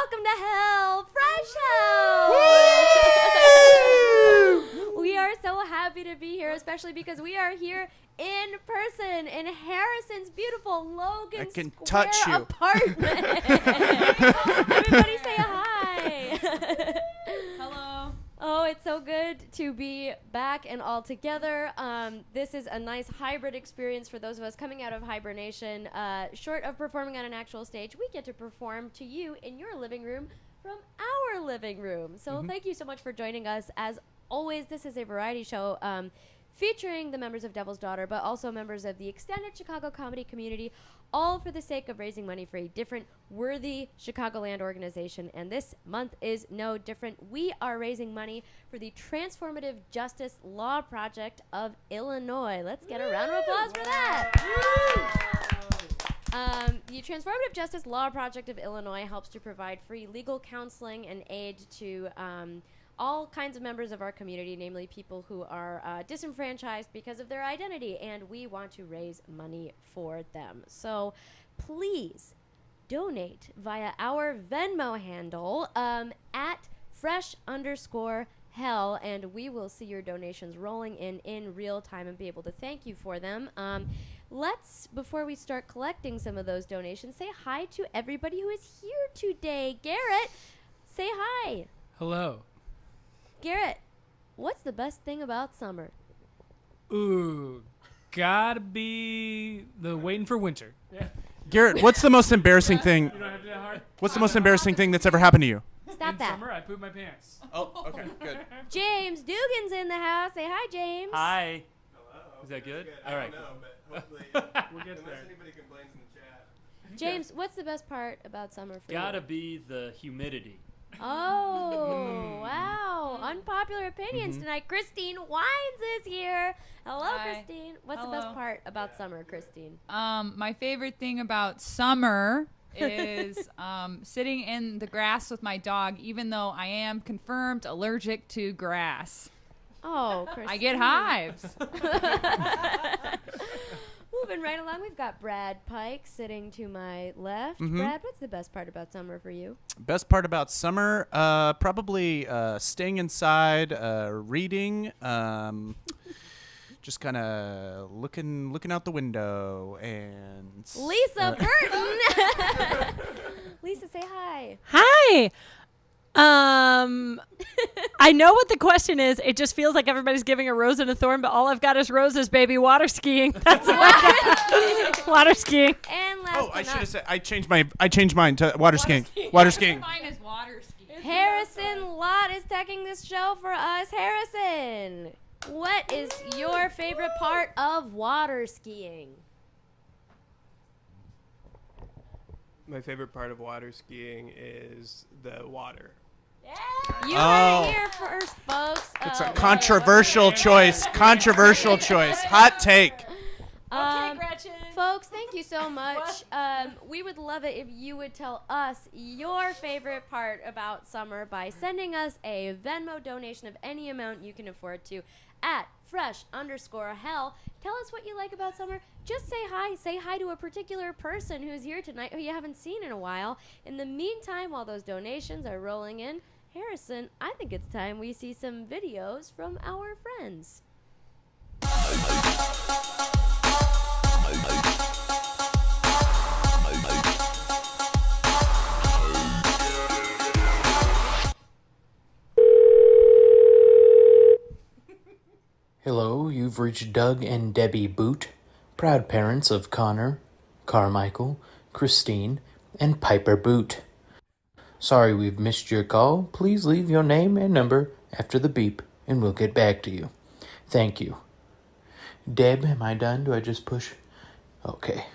welcome to Hell Fresh Hell. We are so happy to be here, especially because we are here in person in Harrison's beautiful Logan Square apartment. Everybody say hi. Hello. Oh, it's so good to be back and all together. This is a nice hybrid experience for those of us coming out of hibernation. Short of performing on an actual stage, we get to perform to you in your living room from our living room. So thank you so much for joining us. As always, this is a variety show featuring the members of Devil's Daughter, but also members of the extended Chicago comedy community, all for the sake of raising money for a different worthy Chicagoland organization. And this month is no different. We are raising money for the Transformative Justice Law Project of Illinois. Let's get a round of applause for that. The Transformative Justice Law Project of Illinois helps to provide free legal counseling and aid to all kinds of members of our community, namely people who are disenfranchised because of their identity, and we want to raise money for them. So please donate via our Venmo handle at fresh_hell, and we will see your donations rolling in real time and be able to thank you for them. Let's, before we start collecting some of those donations, say hi to everybody who is here today. Garrett, say hi. Hello. Garrett, what's the best thing about summer? Ooh, gotta be the waiting for winter. Yeah. Garrett, what's the most embarrassing thing? You don't have to do that hard. What's the most embarrassing thing that's ever happened to you? Stop In that. summer, I poop my pants. Oh, okay, good. James Dugan's in the house. Say hi, James. Hi. Hello. Is that good? I All right, don't know, but hopefully, We'll get unless there. anybody complains in the chat. James, what's the best part about summer for Gotta you? be the humidity. Oh, wow. Unpopular opinions tonight. Christine Wines is here. Hello, Hi. Christine. What's the Hello. best part about summer, Christine? My favorite thing about summer is sitting in the grass with my dog, even though I am confirmed allergic to grass. Oh, Christine. I get hives. Moving right along, we've got Brad Pike sitting to my left. Brad, what's the best part about summer for you? Best part about summer, probably staying inside, reading, just kind of looking out the window, and Lisa Burton. Lisa, say hi. Hi. I know what the question is. It just feels like everybody's giving a rose and a thorn, but all I've got is roses, baby. Water skiing. That's what I got. Water skiing. And last oh, but I should not have said I changed mine to water skiing. Water skiing. Mine is water skiing. Harrison Lott is tagging this show for us. Harrison, what is your favorite part of water skiing? My favorite part of water skiing is the water. You Oh. heard it here first, folks. It's a controversial choice. Controversial choice. Hot take. Okay, Gretchen. Folks, thank you so much. We would love it if you would tell us your favorite part about summer by sending us a Venmo donation of any amount you can afford to at fresh_hell. Tell us what you like about summer. Just say hi. Say hi to a particular person who's here tonight who you haven't seen in a while. In the meantime, while those donations are rolling in, Harrison, I think it's time we see some videos from our friends. Hello, you've reached Doug and Debbie Boot, proud parents of Connor, Carmichael, Christine, and Piper Boot. Sorry we've missed your call. Please leave your name and number after the beep, and we'll get back to you. Thank you. Deb, am I done? Do I just push? Okay.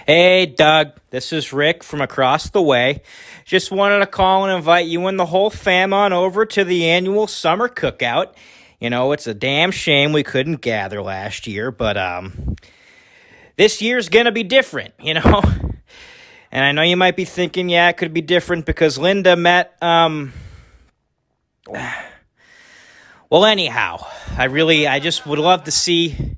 Hey, Doug, this is Rick from across the way. Just wanted to call and invite you and the whole fam on over to the annual summer cookout. You know, it's a damn shame we couldn't gather last year, but this year's gonna be different, you know? And I know you might be thinking, yeah, it could be different because Linda met, well, anyhow, I just would love to see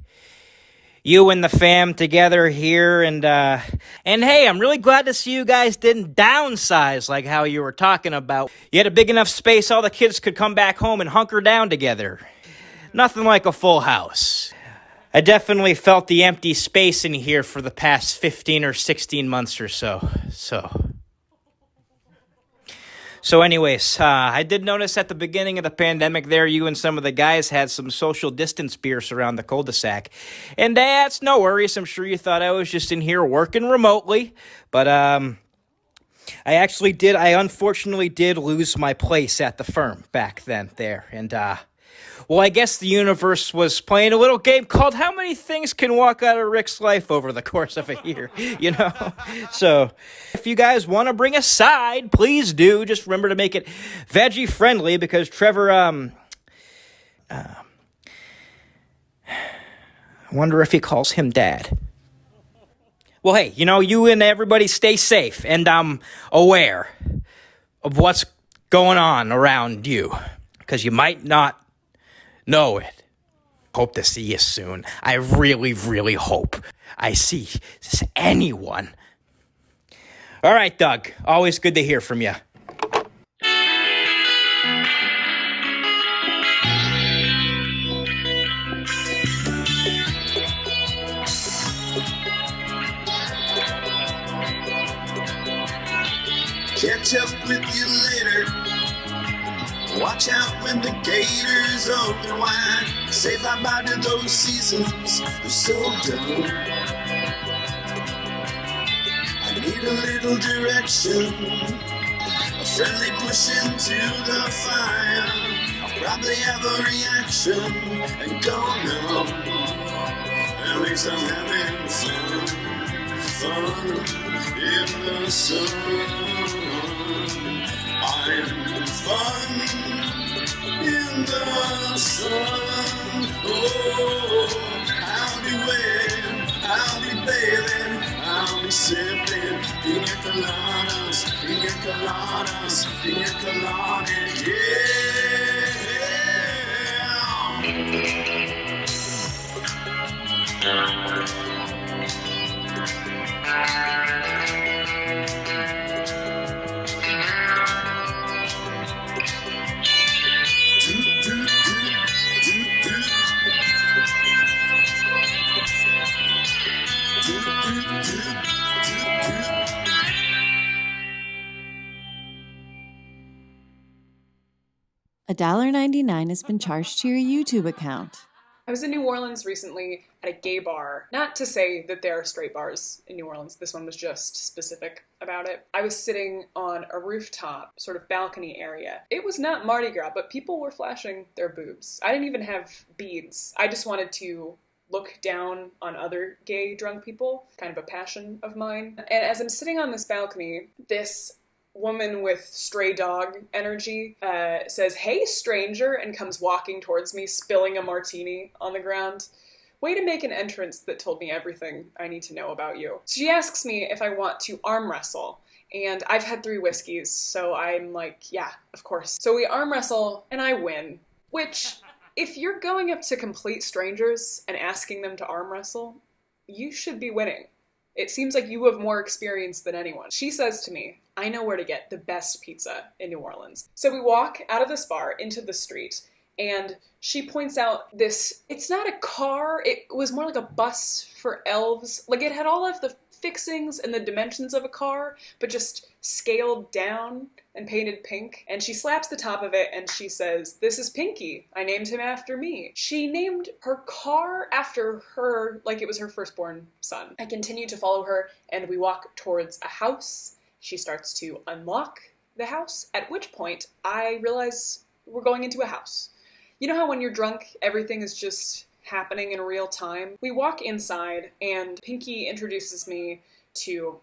you and the fam together here, and hey, I'm really glad to see you guys didn't downsize like how you were talking about. You had a big enough space all the kids could come back home and hunker down together. Nothing like a full house. I definitely felt the empty space in here for the past 15 or 16 months or so. So anyways, I did notice at the beginning of the pandemic there, you and some of the guys had some social distance beers around the cul-de-sac. And that's no worries. I'm sure you thought I was just in here working remotely. But I unfortunately did lose my place at the firm back then there. And well, I guess the universe was playing a little game called How Many Things Can Walk Out of Rick's Life Over the Course of a Year, you know? So, if you guys want to bring a side, please do. Just remember to make it veggie-friendly because Trevor, I wonder if he calls him Dad. Well, hey, you know, you and everybody stay safe, and I'm aware of what's going on around you because you might not know it. Hope to see you soon. I really, really hope I see anyone. All right, Doug. Always good to hear from you. Catch up with you later. Watch out when the gators open wide. Say bye-bye to those seasons, they're so dumb. I need a little direction, a friendly push into the fire. I'll probably have a reaction and go numb. At least I'm having fun in the sun. I'm fun in the sun. Oh, I'll be waiting, I'll be bathing, I'll be sipping pina coladas, pina coladas, pina coladas, $1.99 has been charged to your YouTube account. I was in New Orleans recently at a gay bar. Not to say that there are straight bars in New Orleans. This one was just specific about it. I was sitting on a rooftop, sort of balcony area. It was not Mardi Gras, but people were flashing their boobs. I didn't even have beads. I just wanted to look down on other gay drunk people, kind of a passion of mine. And as I'm sitting on this balcony, this woman with stray dog energy says, "Hey, stranger," and comes walking towards me, spilling a martini on the ground. Way to make an entrance that told me everything I need to know about you. She asks me if I want to arm wrestle, and I've had 3 whiskeys, so I'm like, yeah, of course. So we arm wrestle, and I win, which, if you're going up to complete strangers and asking them to arm wrestle, you should be winning. It seems like you have more experience than anyone. She says to me, "I know where to get the best pizza in New Orleans." So we walk out of this bar into the street, and she points out this, it's not a car, it was more like a bus for elves. Like, it had all of the fixings and the dimensions of a car, but just scaled down and painted pink. And she slaps the top of it and she says, "This is Pinky. I named him after me." She named her car after her, like it was her firstborn son. I continue to follow her and we walk towards a house. She starts to unlock the house, at which point I realize we're going into a house. You know how when you're drunk, everything is just happening in real time? We walk inside and Pinky introduces me to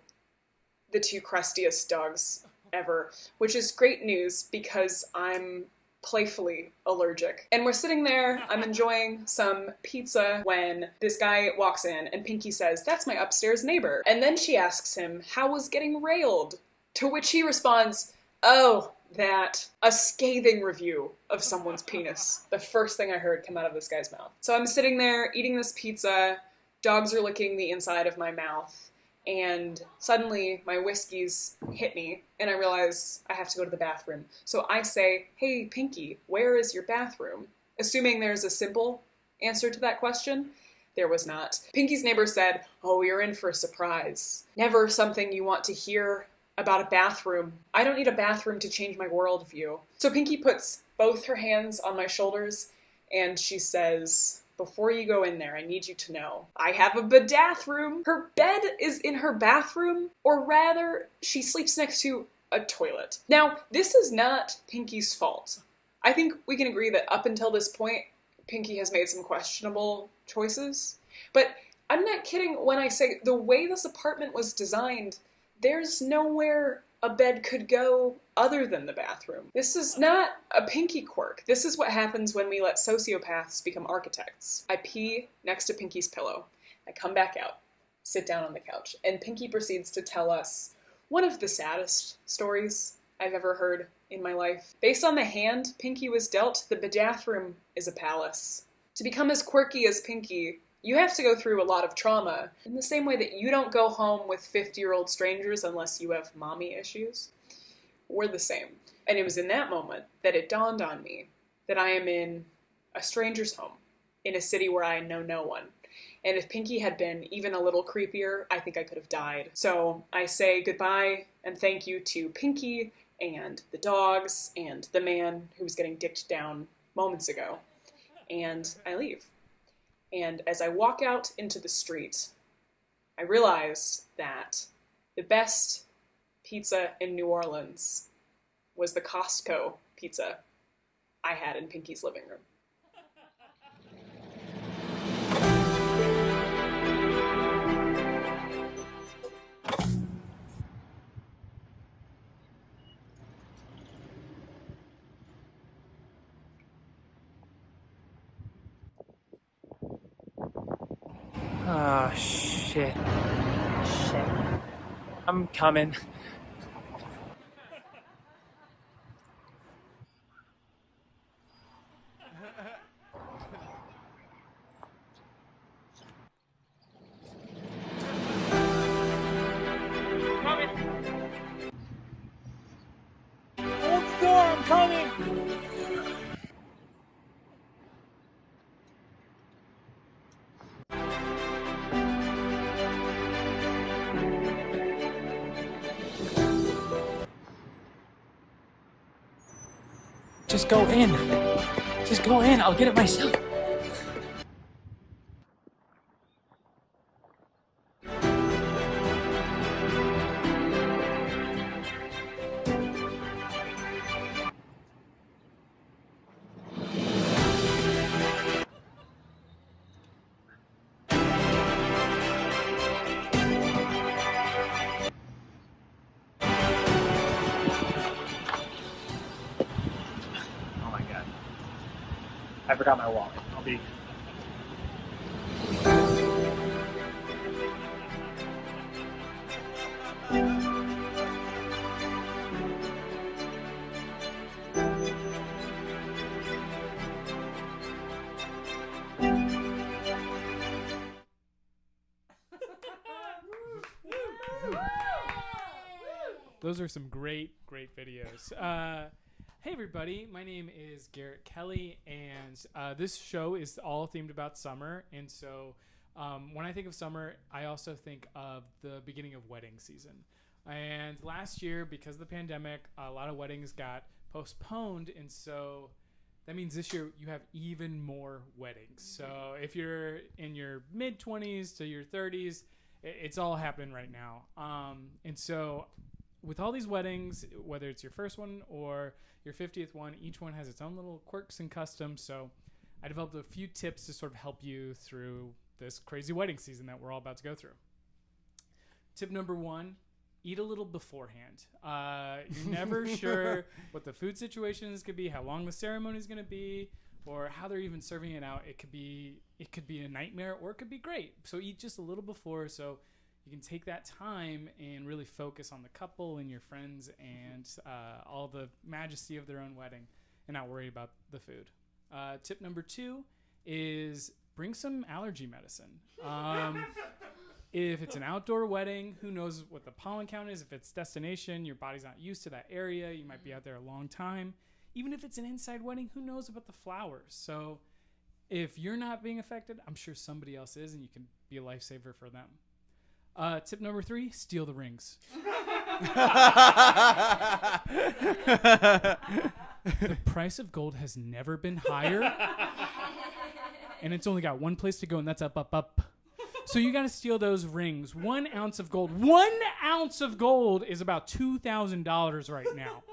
the 2 crustiest dogs ever, which is great news because I'm playfully allergic. And we're sitting there, I'm enjoying some pizza when this guy walks in and Pinky says, "That's my upstairs neighbor." And then she asks him how was getting railed, to which he responds, "Oh, that." A scathing review of someone's penis. The first thing I heard come out of this guy's mouth. So I'm sitting there eating this pizza, Dogs are licking the inside of my mouth, and suddenly my whiskeys hit me, and I realize I have to go to the bathroom. So I say, "Hey, Pinky, where is your bathroom?" Assuming there's a simple answer to that question. There was not. Pinky's neighbor said, "Oh, you're in for a surprise. Never something you want to hear about a bathroom. I don't need a bathroom to change my worldview." So Pinky puts both her hands on my shoulders, and she says, "Before you go in there, I need you to know, I have a badathroom. Her bed is in her bathroom, or rather, she sleeps next to a toilet." Now, this is not Pinky's fault. I think we can agree that up until this point, Pinky has made some questionable choices. But I'm not kidding when I say the way this apartment was designed, there's nowhere a bed could go other than the bathroom. This is not a Pinky quirk. This is what happens when we let sociopaths become architects. I pee next to Pinky's pillow. I come back out, sit down on the couch, and Pinky proceeds to tell us one of the saddest stories I've ever heard in my life. Based on the hand Pinky was dealt, the badathroom is a palace. To become as quirky as Pinky, you have to go through a lot of trauma, in the same way that you don't go home with 50-year-old strangers unless you have mommy issues. We're the same. And it was in that moment that it dawned on me that I am in a stranger's home, in a city where I know no one. And if Pinky had been even a little creepier, I think I could have died. So I say goodbye and thank you to Pinky and the dogs and the man who was getting dicked down moments ago. And I leave. And as I walk out into the street, I realized that the best pizza in New Orleans was the Costco pizza I had in Pinky's living room. Ah, shit. Shit. I'm coming. Coming. Hold the door, I'm coming. Just go in. Just go in. I'll get it myself. Oh my god. I forgot my wallet. I'll be... Those are some great videos. Hey everybody, my name is Garrett Kelly, and this show is all themed about summer. And so when I think of summer, I also think of the beginning of wedding season. And last year, because of the pandemic, a lot of weddings got postponed, and so that means this year you have even more weddings. So if you're in your mid-20s to your 30s, it's all happening right now. And so with all these weddings, whether it's your first one or your 50th one, each one has its own little quirks and customs. So I developed a few tips to sort of help you through this crazy wedding season that we're all about to go through. Tip number 1, eat a little beforehand. You're never sure what the food situation is going to be, how long the ceremony is going to be, or how they're even serving it out. It could be a nightmare, or it could be great. So eat just a little before, so you can take that time and really focus on the couple and your friends and all the majesty of their own wedding, and not worry about the food. Tip number 2 is bring some allergy medicine. If it's an outdoor wedding, who knows what the pollen count is? If it's destination, your body's not used to that area. You might be out there a long time. Even if it's an inside wedding, who knows about the flowers? So if you're not being affected, I'm sure somebody else is, and you can be a lifesaver for them. Tip number 3, steal the rings. The price of gold has never been higher, and it's only got one place to go, and that's up, up, up. So you got to steal those rings. 1 ounce of gold. 1 ounce of gold is about $2,000 right now.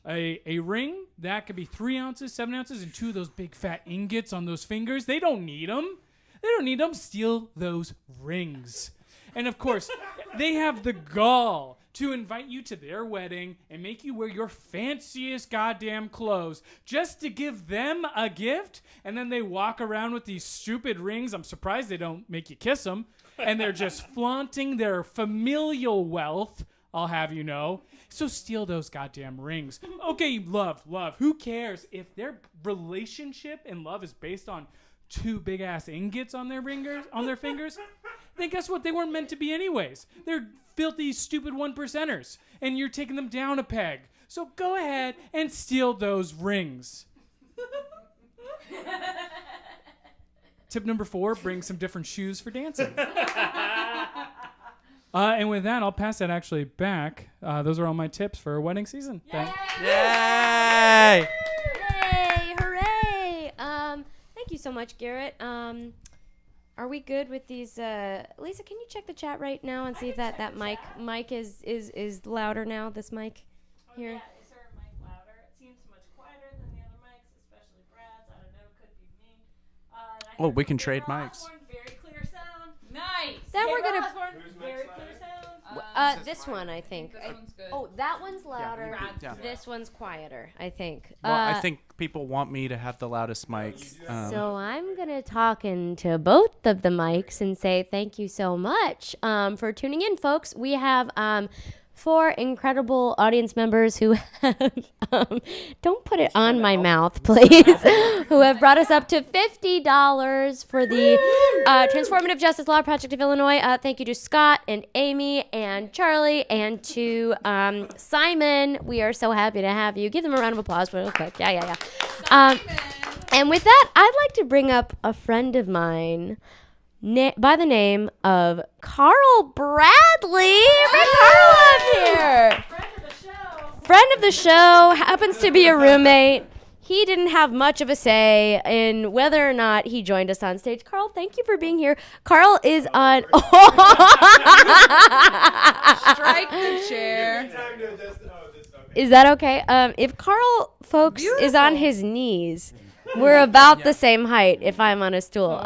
A ring, that could be 3 ounces, 7 ounces, and 2 of those big fat ingots on those fingers. They don't need them. They don't need them. Steal those rings. And of course, they have the gall to invite you to their wedding and make you wear your fanciest goddamn clothes just to give them a gift. And then they walk around with these stupid rings. I'm surprised they don't make you kiss them. And they're just flaunting their familial wealth, I'll have you know. So steal those goddamn rings. Okay, love. Who cares if their relationship and love is based on 2 big-ass ingots on their fingers? Then guess what? They weren't meant to be anyways. They're filthy, stupid 1%ers, and you're taking them down a peg. So go ahead and steal those rings. Tip number 4, bring some different shoes for dancing. And with that, I'll pass that actually back. Those are all my tips for wedding season. Yay! Yay! Yay! Hooray! Thank you so much, Garrett. Are we good with these? Lisa, can you check the chat right now and see if that mic is louder now? This mic here. Yeah, is her mic louder? It seems much quieter than the other mics, especially Brad's. I don't know, could be me. Oh, we can trade mics. Very clear sound. Nice. Then we're gonna. Very clear sound. This one, I think. This one's good. Oh, that one's louder. Yeah. This one's quieter, I think. Well, I think people want me to have the loudest mic. So I'm going to talk into both of the mics and say thank you so much for tuning in, folks. We have 4 incredible audience members who have, don't put it on my mouth, please, who have brought us up to $50 for the Transformative Justice Law Project of Illinois. Thank you to Scott and Amy and Charlie and to Simon. We are so happy to have you. Give them a round of applause real quick. Yeah. And with that, I'd like to bring up a friend of mine by the name of Carl Bradley. Bring Carl up here. Friend of the show, happens to be a roommate. He didn't have much of a say in whether or not he joined us on stage. Carl, thank you for being here. Carl is on... Strike the chair. Is that okay? If Carl, folks, is on his knees, we're about the same height if I'm on a stool.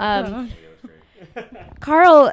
Carl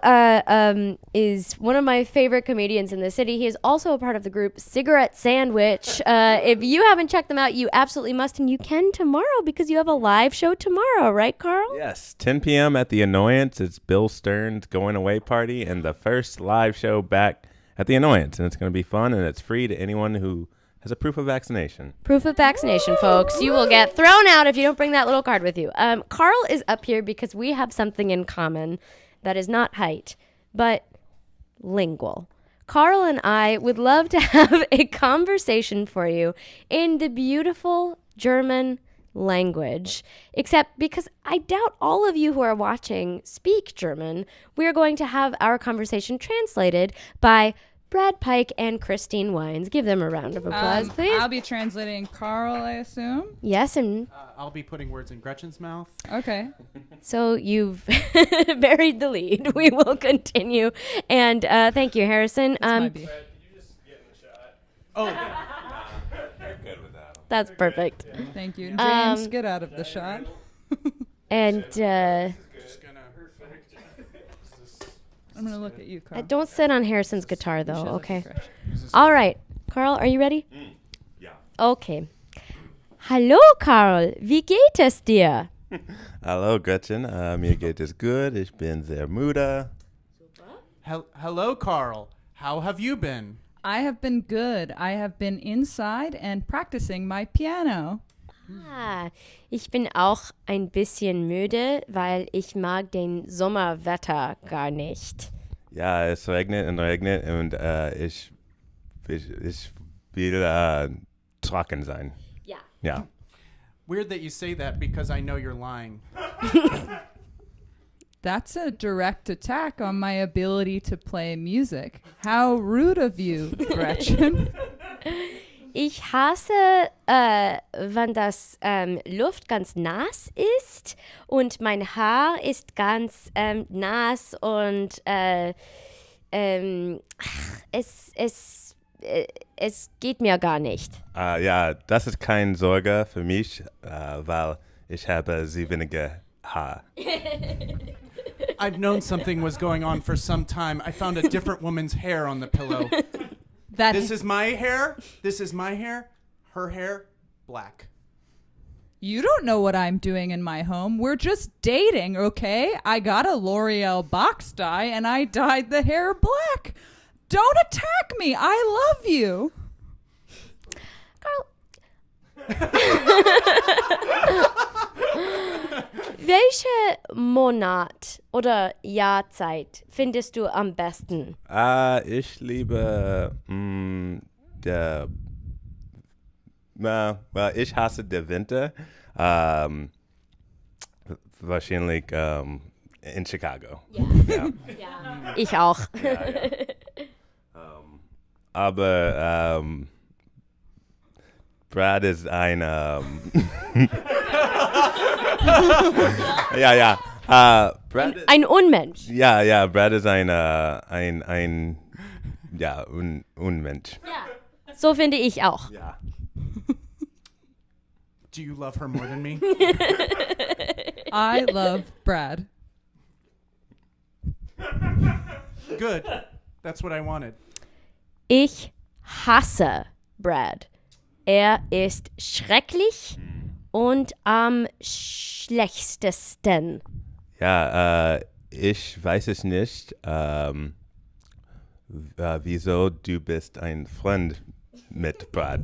is one of my favorite comedians in the city. He is also a part of the group Cigarette Sandwich. If you haven't checked them out, you absolutely must, and you can tomorrow because you have a live show tomorrow, right, Carl? Yes, 10 p.m. at the Annoyance. It's Bill Stern's going away party and the first live show back at the Annoyance, and it's going to be fun, and it's free to anyone who has a proof of vaccination. Proof of vaccination, folks. You will get thrown out if you don't bring that little card with you. Carl is up here because we have something in common that is not height, but lingual. Carl and I would love to have a conversation for you in the beautiful German language, except because I doubt all of you who are watching speak German, we are going to have our conversation translated by Brad Pike and Christine Wines. Give them a round of applause, please. I'll be translating Carl, I assume. Yes, and I'll be putting words in Gretchen's mouth. Okay. So you've buried the lead. We will continue. And thank you, Harrison. Might be. Oh, You're good with that. That's perfect. Thank you. James, get out of the shot. And I'm going to look at you, Carl. don't sit on Harrison's guitar, though, okay? All right. Carl, are you ready? Yeah. Okay. Hallo, Carl. Wie geht es dir? Hallo, Gretchen. Mir geht es gut. Ich bin sehr müde. Hello, Carl. How have you been? I have been good. I have been inside and practicing my piano. Ich bin auch ein bisschen müde, weil ich mag den Sommerwetter gar nicht. Ja, es regnet und ich will trocken sein. Ja. Ja. Weird that you say that because I know you're lying. That's a direct attack on my ability to play music. How rude of you, Gretchen. Ich hasse, wenn das Luft ganz nass ist und mein Haar ist ganz nass und es geht mir gar nicht. Ja, das ist keine Sorge für mich, weil ich habe sehr wenige Haar. I've known something was going on for some time. I found a different woman's hair on the pillow. This is my hair. This is my hair. Her hair, black. You don't know what I'm doing in my home. We're just dating, okay? I got a L'Oreal box dye and I dyed the hair black. Don't attack me. I love you. Carl. Welche Monat oder Jahrzeit findest du am besten? Ich liebe ich hasse den Winter. Wahrscheinlich in Chicago. Ja. Ich auch. Aber Brad ist ein Brad ein Unmensch. Ja, Brad ist ein Unmensch. Ja. So finde ich auch. Ja. Do you love her more than me? I love Brad. Good. That's what I wanted. Ich hasse Brad. Er ist schrecklich und am schlechtesten. Ja, ich weiß es nicht. Wieso du bist ein Freund mit Brad?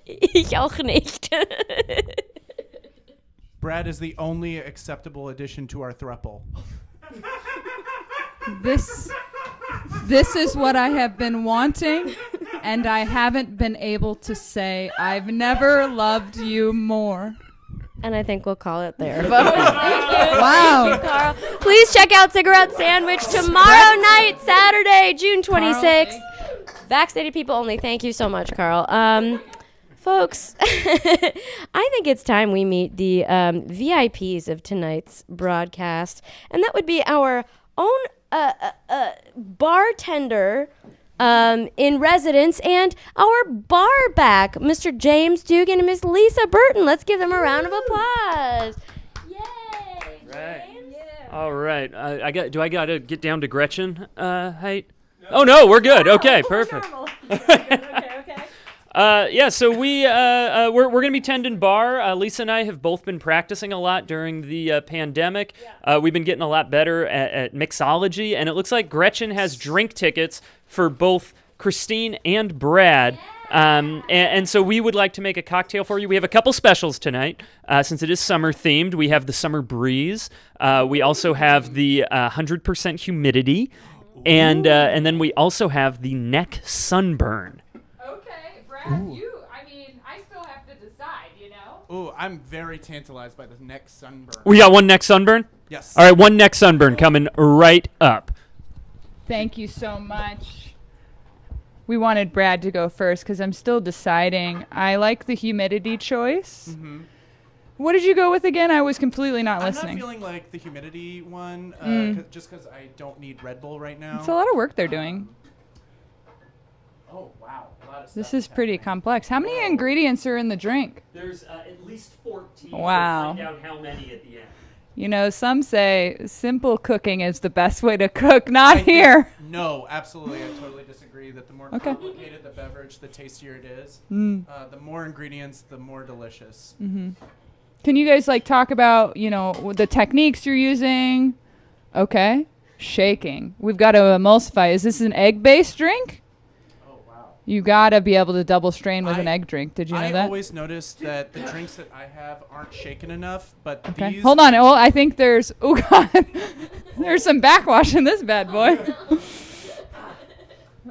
Ich auch nicht. Brad is the only acceptable addition to our throuple. This is what I have been wanting, and I haven't been able to say. I've never loved you more. And I think we'll call it there, folks. Wow. Thank you, Carl. Please check out Cigarette Sandwich tomorrow night, Saturday, June 26th. Vaccinated people only. Thank you so much, Carl. Folks, I think it's time we meet the VIPs of tonight's broadcast, and that would be our own bartender in residence and our bar back, Mr. James Dugan and Miss Lisa Burton. Let's give them a round of applause. Yay! Right. All right. Do I got to get down to Gretchen height? No. Oh no, we're good. Okay, perfect. So we're going to be tending bar. Lisa and I have both been practicing a lot during the pandemic. We've been getting a lot better at mixology, and it looks like Gretchen has drink tickets for both Christine and Brad. And so we would like to make a cocktail for you. We have a couple specials tonight. Since it is summer themed, we have the Summer Breeze. We also have the 100% humidity. And then we also have the Neck Sunburn. I still have to decide, you know? Ooh, I'm very tantalized by the neck sunburn. We got one Neck Sunburn? Yes. All right, one Neck Sunburn coming right up. Thank you so much. We wanted Brad to go first because I'm still deciding. I like the humidity choice. Mm-hmm. What did you go with again? I was completely not listening. I'm not feeling like the humidity one, just because I don't need Red Bull right now. It's a lot of work they're doing. Oh, wow. This is pretty complex. How many ingredients are in the drink? There's at least 14. Wow. We'll find out how many at the end. You know, some say simple cooking is the best way to cook. Not here. No, absolutely. I totally disagree that the more complicated the beverage, the tastier it is. The more ingredients, the more delicious. Mm-hmm. Can you guys talk about, the techniques you're using? Okay. Shaking. We've got to emulsify. Is this an egg-based drink? Oh, wow. You gotta be able to double strain with an egg drink. Did you know I that? always notice that the drinks that I have aren't shaken enough, but Okay. these... Hold on. Oh, I think there's... Oh, God. There's some backwash in this bad boy.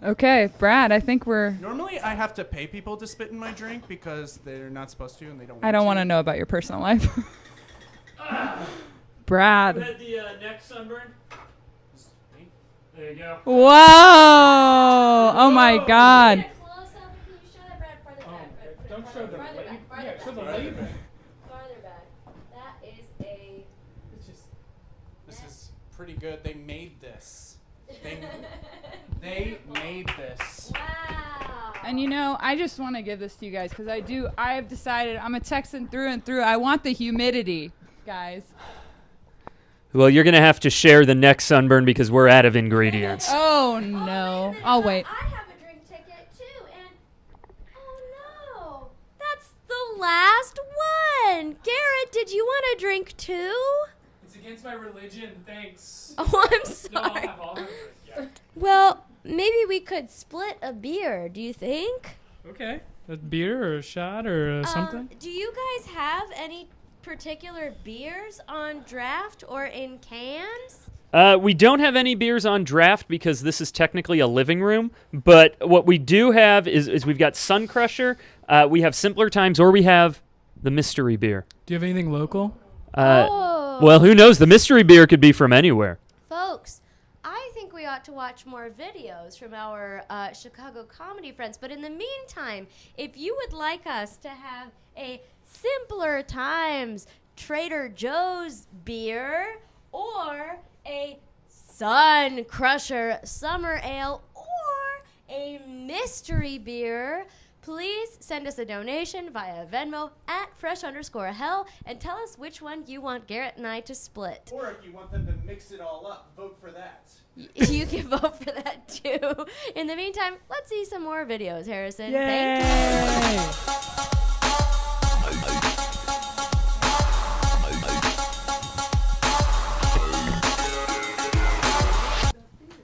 Okay, Brad, I think we're... Normally, I have to pay people to spit in my drink because they're not supposed to and they don't want to. I don't want to know about your personal life. Brad. You had the neck sunburn? There you go. Whoa! Oh, my God. Don't show the label. Yeah, show the label. Farther back. That is a... This is pretty good. They made this. They made this. Wow. And you know, I just want to give this to you guys because I have decided I'm a Texan through and through. I want the humidity, guys. Well, you're going to have to share the neck sunburn because we're out of ingredients. Oh, no. I'll wait. I have a drink ticket too, and oh no, that's the last one. Garrett, did you want a drink too? It's against my religion. Thanks. Oh, I'm No, sorry. I'll have all of it. Yeah. Well, maybe we could split a beer. Do you think? Okay. A beer or a shot or something? Do you guys have any particular beers on draft or in cans? We don't have any beers on draft because this is technically a living room. But what we do have is we've got Sun Crusher, we have Simpler Times, or we have the mystery beer. Do you have anything local? Well, who knows? The mystery beer could be from anywhere. Folks, I think we ought to watch more videos from our Chicago comedy friends. But in the meantime, if you would like us to have a Simpler Times Trader Joe's beer or a Sun Crusher Summer Ale or a mystery beer, please send us a donation via Venmo at fresh_hell and tell us which one you want Garrett and I to split. Or if you want them to mix it all up, vote for that. You can vote for that too. In the meantime, let's see some more videos, Harrison. Yay! Thank you.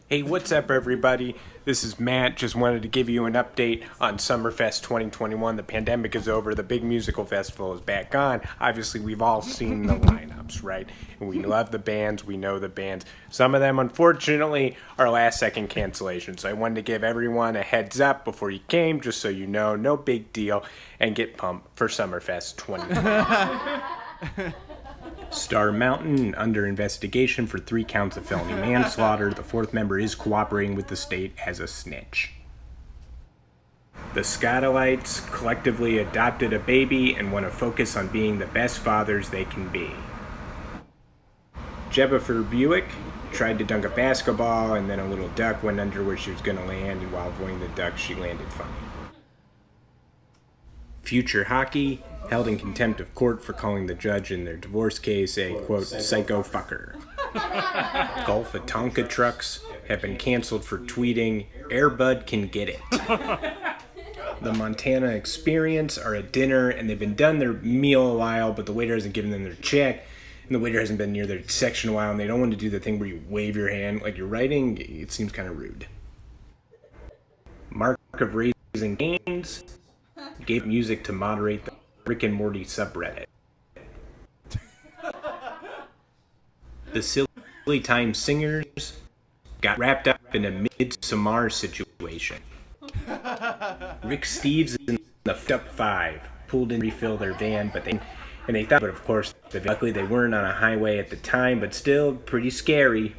Hey, what's up, everybody? This is Matt. Just wanted to give you an update on Summerfest 2021. The pandemic is over. The big musical festival is back on. Obviously, we've all seen the lineups, right? And we love the bands. We know the bands. Some of them, unfortunately, are last-second cancellations. So I wanted to give everyone a heads up before you came, just so you know. No big deal. And get pumped for Summerfest 2021. Star Mountain under investigation for 3 counts of felony manslaughter. The 4th member is cooperating with the state as a snitch. The Scottalites collectively adopted a baby and want to focus on being the best fathers they can be. Jebifer Buick tried to dunk a basketball and then a little duck went under where she was going to land, and while avoiding the duck she landed funny. Future Hockey held in contempt of court for calling the judge in their divorce case a, quote, psycho fucker. Golf Tonka trucks have been canceled for tweeting, Airbud can get it. The Montana Experience are at dinner, and they've been done their meal a while, but the waiter hasn't given them their check, and the waiter hasn't been near their section a while, and they don't want to do the thing where you wave your hand like you're writing. It seems kind of rude. Mark of Raising Cane's gave music to moderate the Rick and Morty subreddit. The Silly Time Singers got wrapped up in a Midsommar situation. Rick Steves and the F***up 5 pulled in to refill their van, but of course, luckily they weren't on a highway at the time, but still pretty scary.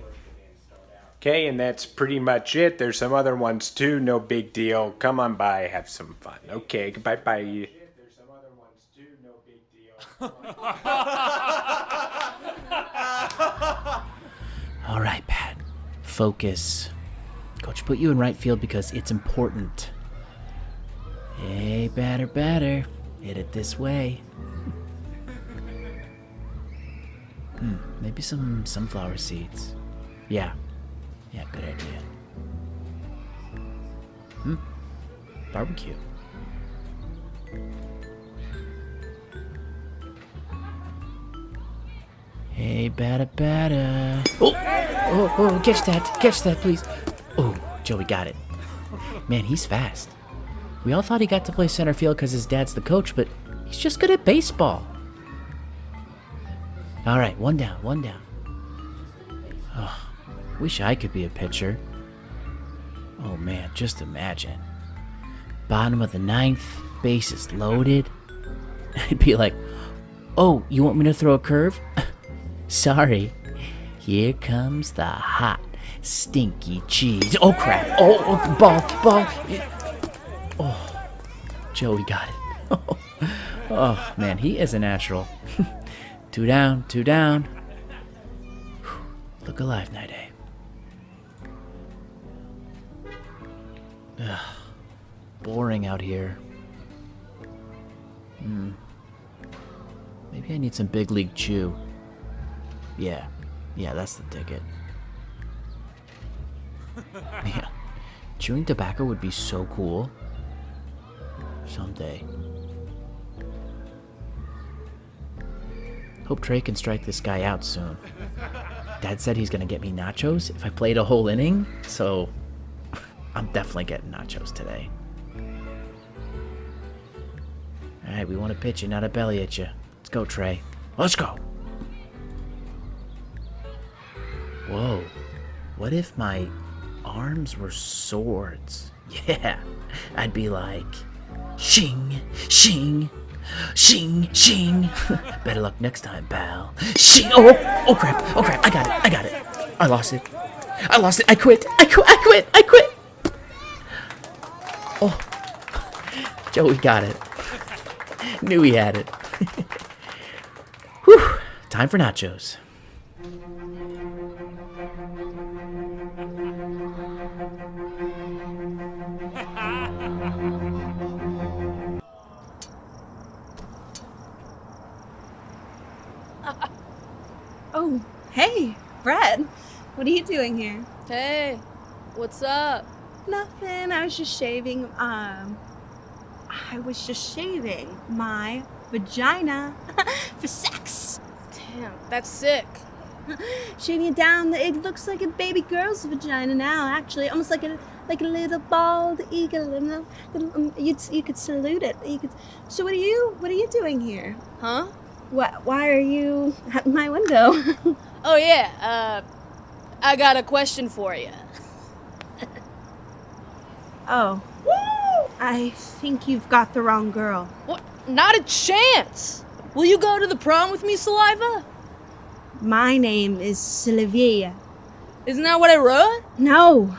Okay, and that's pretty much it. There's some other ones too, no big deal. Come on by, have some fun. Okay, bye-bye. There's some other ones too, no big deal. All right, Pat. Focus. Coach put you in right field because it's important. Hey, batter. Hit it this way. Maybe some sunflower seeds. Yeah, good idea. Barbecue. Hey, batter. Oh, catch that, please. Oh, Joey got it. Man, he's fast. We all thought he got to play center field because his dad's the coach, but he's just good at baseball. All right, one down. Oh, wish I could be a pitcher. Oh man, just imagine. Bottom of the ninth, bases loaded. I'd be like, oh, you want me to throw a curve? Sorry. Here comes the hot, stinky cheese. Oh crap. Oh, ball. Oh, Joey got it. Oh man, he is a natural. Two down. Look alive, Night A. Ugh, boring out here. Maybe I need some big league chew. Yeah, that's the ticket. Yeah, chewing tobacco would be so cool. Someday. Hope Trey can strike this guy out soon. Dad said he's gonna get me nachos if I played a whole inning, so I'm definitely getting nachos today. Alright, we want to pitch you, not a belly at you. Let's go, Trey. Let's go! Whoa. What if my arms were swords? Yeah. I'd be like, shing, shing, shing, shing. Better luck next time, pal. Shing! Oh crap! I got it! I lost it! I quit! Oh. Joey got it. Knew he had it. Whew. Time for nachos. Oh, hey, Brett. What are you doing here? Hey, what's up? Nothing. I was just shaving. My vagina for sex. Damn, that's sick. Shaving it down, it looks like a baby girl's vagina now. Actually, almost like a little bald eagle. You could salute it. So what are you doing here? Huh? Why are you at my window? Oh yeah. I got a question for you. Oh. I think you've got the wrong girl. What? Not a chance! Will you go to the prom with me, Saliva? My name is Sylvia. Isn't that what I wrote? No.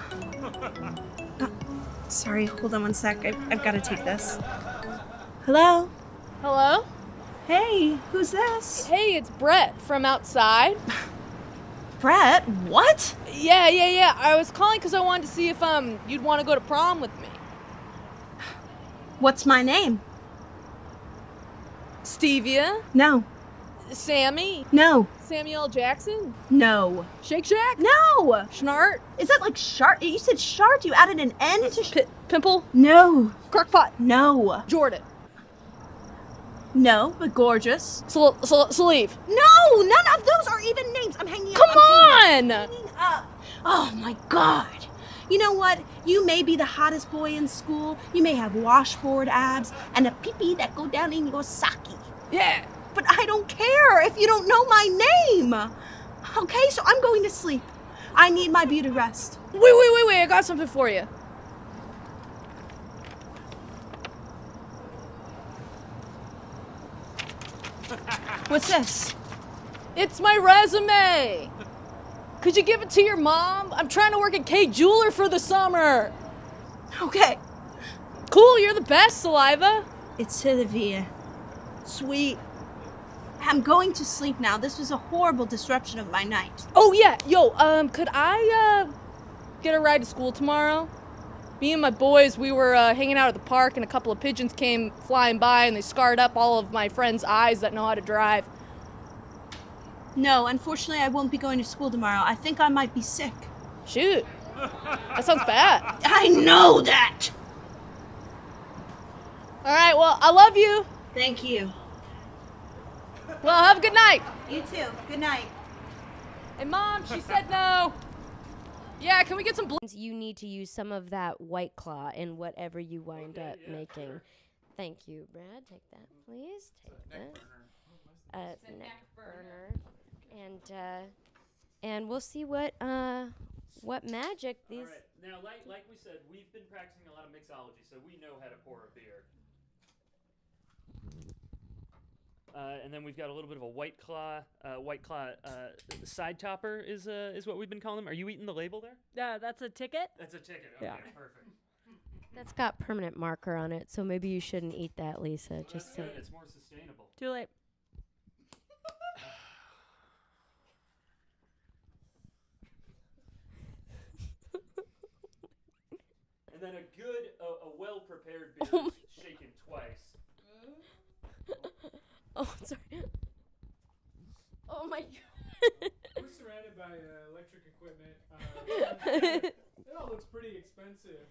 Sorry, hold on one sec. I've got to take this. Hello? Hello? Hey, who's this? Hey, it's Brett from outside. Brett? What? Yeah. I was calling because I wanted to see if you'd want to go to prom with me. What's my name? Stevia? No. Sammy? No. Samuel Jackson? No. Shake Shack? No. Schnart? Is that like shart? You said shart. You added an N to Pimple? No. Crockpot? No. Jordan? No, but gorgeous. Sleeve? No, none of those are even names. I'm hanging up. Come on! I'm hanging up. Oh my God. You know what? You may be the hottest boy in school. You may have washboard abs and a pee-pee that go down in your sake. Yeah. But I don't care if you don't know my name. Okay, so I'm going to sleep. I need my beauty rest. Wait. I got something for you. What's this? It's my resume. Could you give it to your mom? I'm trying to work at K Jeweler for the summer. Okay. Cool, you're the best, Saliva. It's Sylvia. Sweet. I'm going to sleep now. This was a horrible disruption of my night. Oh yeah, yo, could I get a ride to school tomorrow? Me and my boys, we were hanging out at the park and a couple of pigeons came flying by and they scarred up all of my friends' eyes that know how to drive. No, unfortunately I won't be going to school tomorrow. I think I might be sick. Shoot. That sounds bad. I know that! Alright, well, I love you. Thank you. Well, have a good night. You too. Good night. Hey, Mom, she said no. Yeah, can we get some You need to use some of that White Claw in whatever you wind up making. Sure. Thank you, Brad. Take that, please. Take that. Neck burner. And we'll see what magic these. All right. Now, like we said, we've been practicing a lot of mixology, so we know how to pour a beer. And then we've got a little bit of a White Claw side topper is what we've been calling them. Are you eating the label there? Yeah, that's a ticket. That's a ticket. Okay, perfect. That's got permanent marker on it, so maybe you shouldn't eat that, Lisa. Well, just that's good. It's more sustainable. Too late. And then a well-prepared beer is shaken twice. Oh, sorry. Oh my God. We're surrounded by electric equipment. It all looks pretty expensive.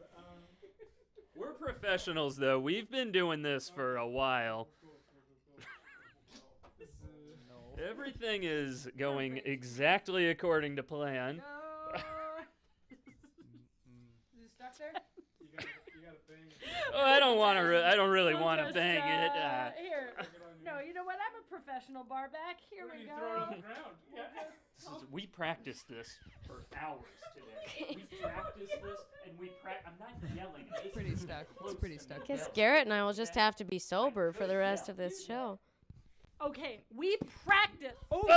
We're professionals, though. We've been doing this for a while. Everything is going exactly according to plan. Is it stuck there? You gotta bang it. Oh, I don't really want to bang it. Here. No, you know what? I'm a professional barback. Here we go. Throw it on the ground. Yeah. We practiced this for hours today. We practiced this, and I'm not yelling. It's pretty stuck. It's pretty stuck. Guess Garrett and I will just have to be sober for the rest of this show. Okay, we practiced. Opa!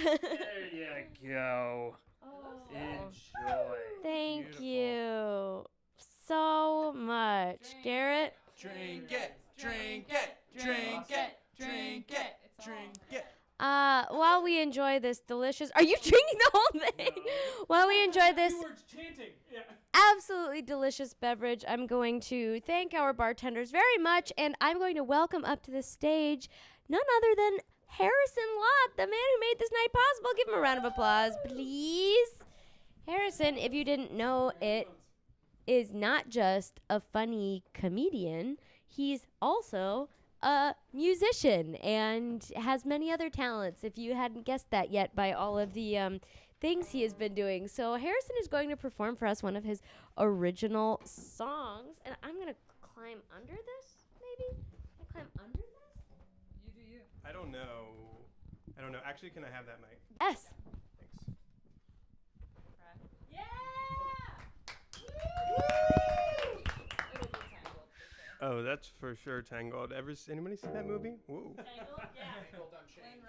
There you go. Oh. Enjoy. Thank you so much, Garrett. Drink it, drink it, drink it, drink it, drink it. While we enjoy this delicious, are you drinking the whole thing? No. While we enjoy this chanting. Yeah. absolutely delicious beverage, I'm going to thank our bartenders very much, and I'm going to welcome up to the stage none other than Harrison Lott, the man who made this night possible. Give him a round of applause, please. Harrison, if you didn't know, it is not just a funny comedian. He's also a musician and has many other talents, if you hadn't guessed that yet by all of the things he has been doing. So Harrison is going to perform for us one of his original songs. And I'm going to climb under this, maybe? Can I climb under this? You do you. I don't know. Actually, can I have that mic? Yes. Thanks. Yeah! Oh, that's for sure Tangled. Anybody see that movie? Whoa. Tangled? Yeah. Tangled on Shane.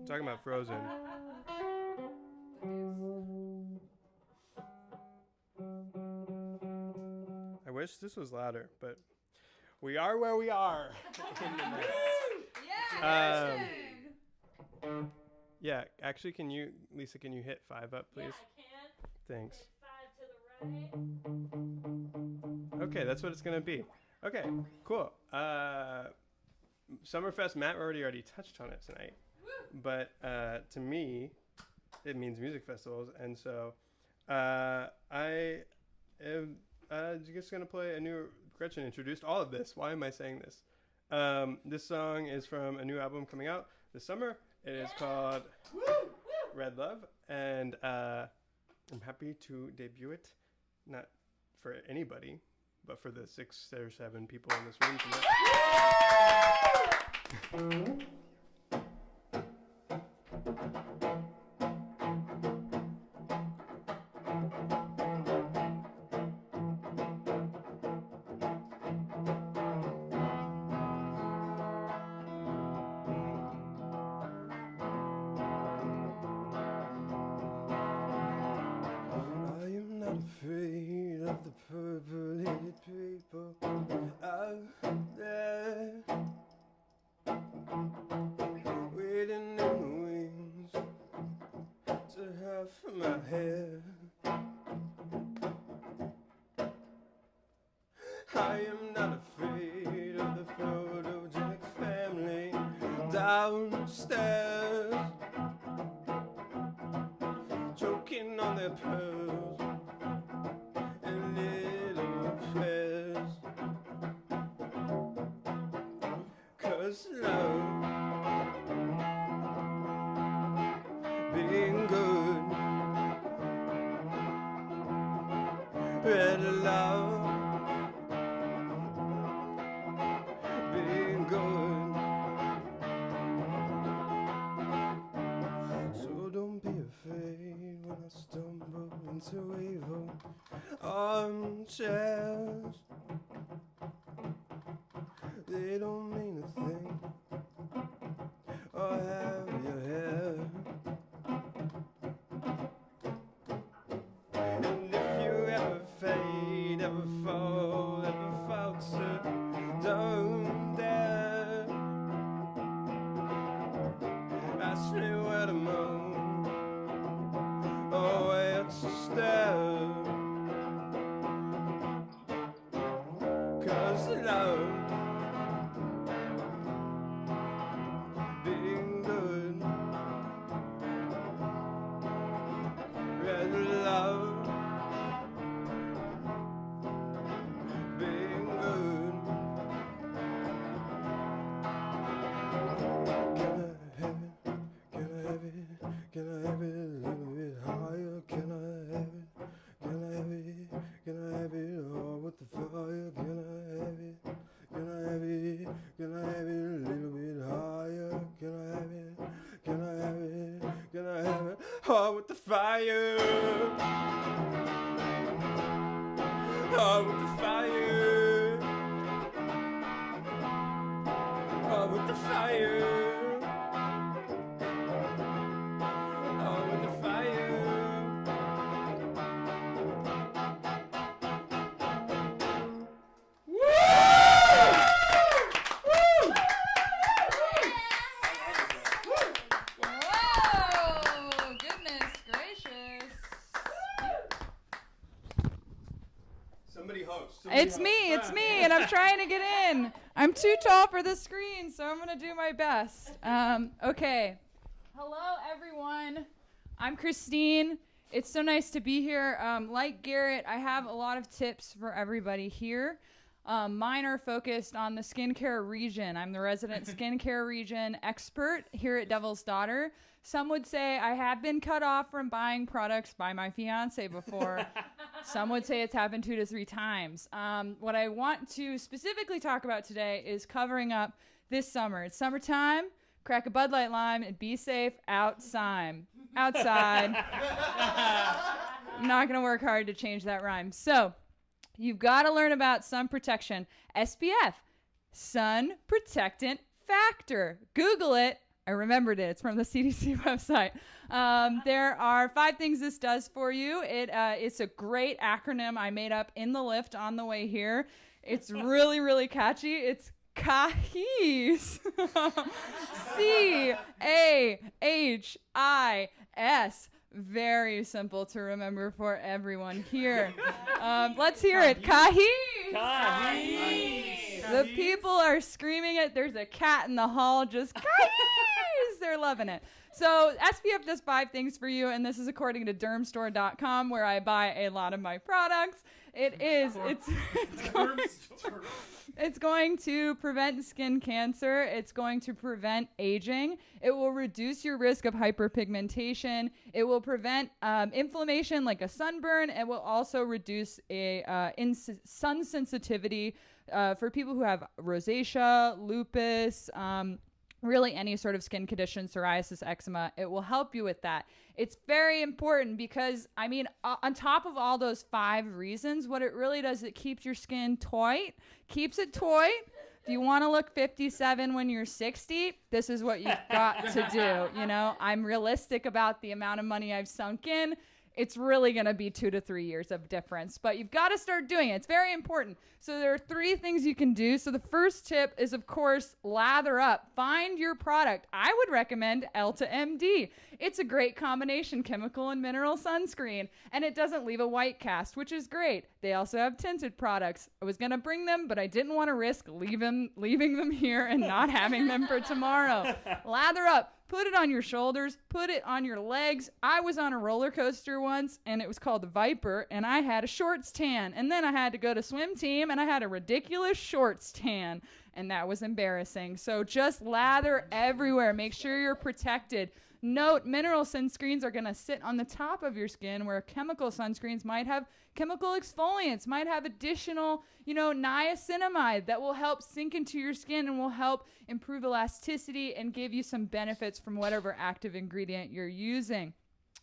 Talking about Frozen. I wish this was louder, but we are where we are. Yeah, actually, Lisa, can you hit 5 up, please? Yeah, I can. Thanks. Hit 5 to the right. Okay, that's what it's gonna be. Okay, cool. Summerfest, Matt already touched on it tonight, but to me, it means music festivals, and so I am just gonna play a new. Gretchen introduced all of this. Why am I saying this? This song is from a new album coming out this summer. It is called Red Love, and I'm happy to debut it, not for anybody, but for the 6 or 7 people in this room tonight. Afraid of the purple-headed people out there, waiting in the wings to have my hair. I am not afraid of the photogenic family downstairs, choking on their pearls. Cause love love, being good. So don't be afraid when I stumble into evil armchairs. They don't mean a thing, or have your hair. And if you ever fade, ever fall, ever falter, don't dare ask me where to move or where to stare. 'Cause love, being good, red love, being good. Can I have it? Can I have it? Can I have it a little bit higher? Can I have it? Can I have it? Can I have it all with the fire? Can I have it? Can I have it? Can I have it a little bit higher? Can I have it? Can I have it? Can I have it all with the fire? All with the fire. All with the fire. All with the fire. Whoa! Goodness gracious. Somebody host. It's me, and I'm trying to get in. I'm too tall for the screen, so I'm going to do my best. Okay. Hello, everyone. I'm Christine. It's so nice to be here. Like Garrett, I have a lot of tips for everybody here. Mine are focused on the skincare region. I'm the resident skincare region expert here at Devil's Daughter. Some would say I have been cut off from buying products by my fiance before. Some would say it's happened 2 to 3 times. What I want to specifically talk about today is covering up this summer. It's summertime. Crack a Bud Light Lime and be safe outside. I'm not going to work hard to change that rhyme. So, you've got to learn about sun protection. SPF, sun protectant factor. Google it. I remembered it. It's from the CDC website. There are 5 things this does for you. It's a great acronym I made up in the lift on the way here. It's really, really catchy. It's CAHIS. CAHIS. Very simple to remember for everyone here. Let's hear it. CAHIS. The people are screaming it. There's a cat in the hall just CAHIS. They're loving it. So SPF does 5 things for you, and this is according to dermstore.com, where I buy a lot of my products. It's going to prevent skin cancer. It's going to prevent aging. It will reduce your risk of hyperpigmentation. It will prevent inflammation like a sunburn. It will also reduce sun sensitivity for people who have rosacea, lupus, really any sort of skin condition, psoriasis, eczema. It will help you with that. It's very important because, on top of all those 5 reasons, what it really does, it keeps your skin taut, keeps it taut. If you want to look 57 when you're 60, this is what you've got to do. I'm realistic about the amount of money I've sunk in. It's really going to be 2 to 3 years of difference, but you've got to start doing it. It's very important. So there are 3 things you can do. So the first tip is, of course, lather up. Find your product. I would recommend Elta MD. It's a great combination chemical and mineral sunscreen, and it doesn't leave a white cast, which is great. They also have tinted products. I was going to bring them, but I didn't want to risk leaving them here and not having them for tomorrow. Lather up. Put it on your shoulders, put it on your legs. I was on a roller coaster once, and it was called the Viper, and I had a shorts tan. And then I had to go to swim team, and I had a ridiculous shorts tan, and that was embarrassing. So just lather everywhere. Make sure you're protected. Note, mineral sunscreens are going to sit on the top of your skin, where chemical sunscreens might have chemical exfoliants, might have additional, niacinamide that will help sink into your skin and will help improve elasticity and give you some benefits from whatever active ingredient you're using.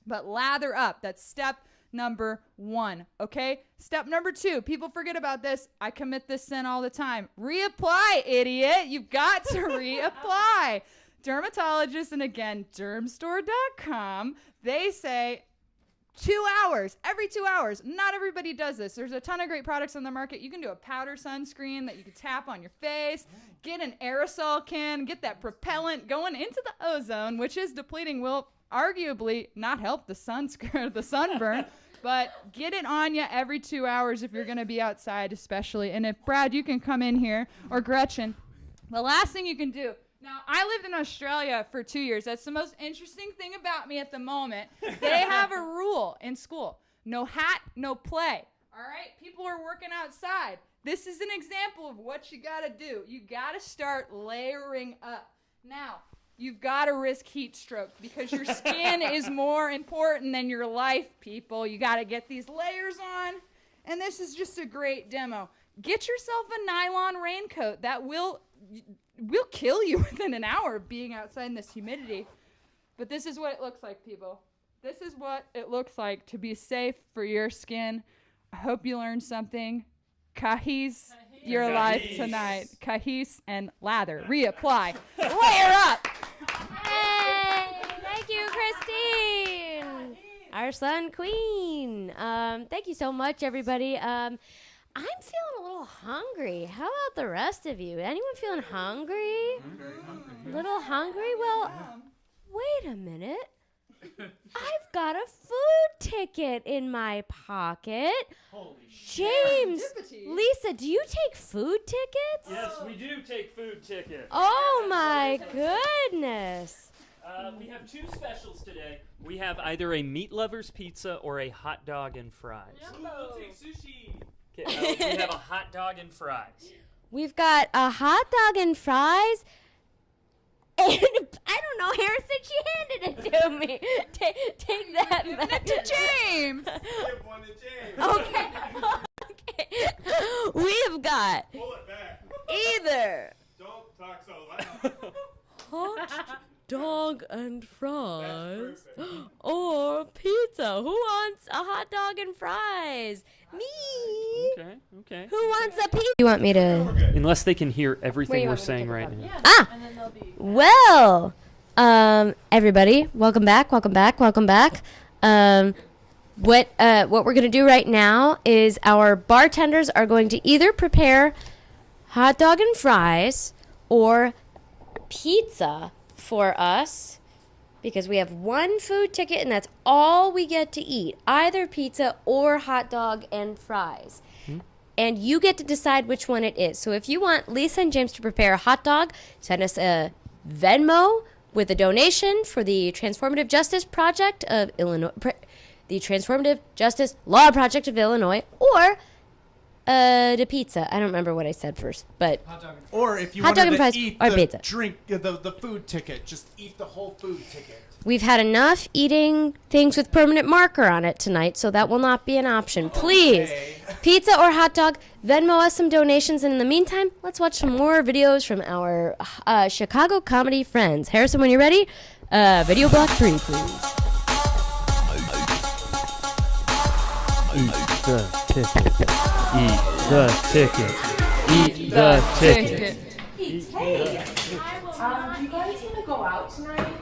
But lather up. That's step number 1. Okay? Step number 2. People forget about this. I commit this sin all the time. Reapply, idiot. You've got to reapply. Dermatologists, and again, dermstore.com, they say 2 hours, every 2 hours. Not everybody does this. There's a ton of great products on the market. You can do a powder sunscreen that you can tap on your face, get an aerosol can, get that propellant going into the ozone, which is depleting, will arguably not help the sunburn, but get it on you every 2 hours if you're going to be outside especially. And if, Brad, you can come in here, or Gretchen, the last thing you can do. Now, I lived in Australia for 2 years. That's the most interesting thing about me at the moment. They have a rule in school. No hat, no play. All right? People are working outside. This is an example of what you got to do. You got to start layering up. Now, you've got to risk heat stroke because your skin is more important than your life, people. You got to get these layers on. And this is just a great demo. Get yourself a nylon raincoat. That will kill you within an hour of being outside in this humidity. But this is what it looks like, people. This is what it looks like to be safe for your skin. I hope you learned something. Kahis your life tonight. Kahis and lather. Reapply. Layer up. Hey, thank you, Christine, our sun queen. Thank you so much, everybody. I'm feeling a little hungry. How about the rest of you? Anyone feeling hungry? A little hungry? Well, wait a minute. I've got a food ticket in my pocket. Holy James, Lisa, do you take food tickets? Yes, we do take food tickets. Oh my goodness. We have 2 specials today. We have either a meat lover's pizza or a hot dog and fries. We'll take sushi. We have a hot dog and fries. We've got a hot dog and fries. And I don't know, Harrison, she handed it to me. Take that back. To James. Give one to James. Okay. We've got Pull it back. either Don't talk so loud. hot dog and fries or pizza. Who wants a hot dog and fries? Me. Okay. Who wants a pizza? You want me to? Unless they can hear everything we're saying right now. Well, everybody, welcome back. What we're gonna do right now is our bartenders are going to either prepare hot dog and fries or pizza for us, because we have one food ticket and that's all we get to eat, either pizza or hot dog and fries. And you get to decide which one it is. So if you want Lisa and James to prepare a hot dog, send us a Venmo with a donation for the Transformative Justice Project of Illinois, the Transformative Justice Law Project of Illinois, or the pizza. I don't remember what I said first, but or if you hot dog wanted and fries to eat or the pizza. drink, the food ticket, just eat the whole food ticket. We've had enough eating things with permanent marker on it tonight, so that will not be an option. Please, pizza or hot dog, Venmo us some donations, and in the meantime, let's watch some more videos from our Chicago comedy friends. Harrison, when you're ready, video block 3, please. Eat the ticket. Eat the ticket. Eat the ticket. Hey, do you guys want to go out tonight?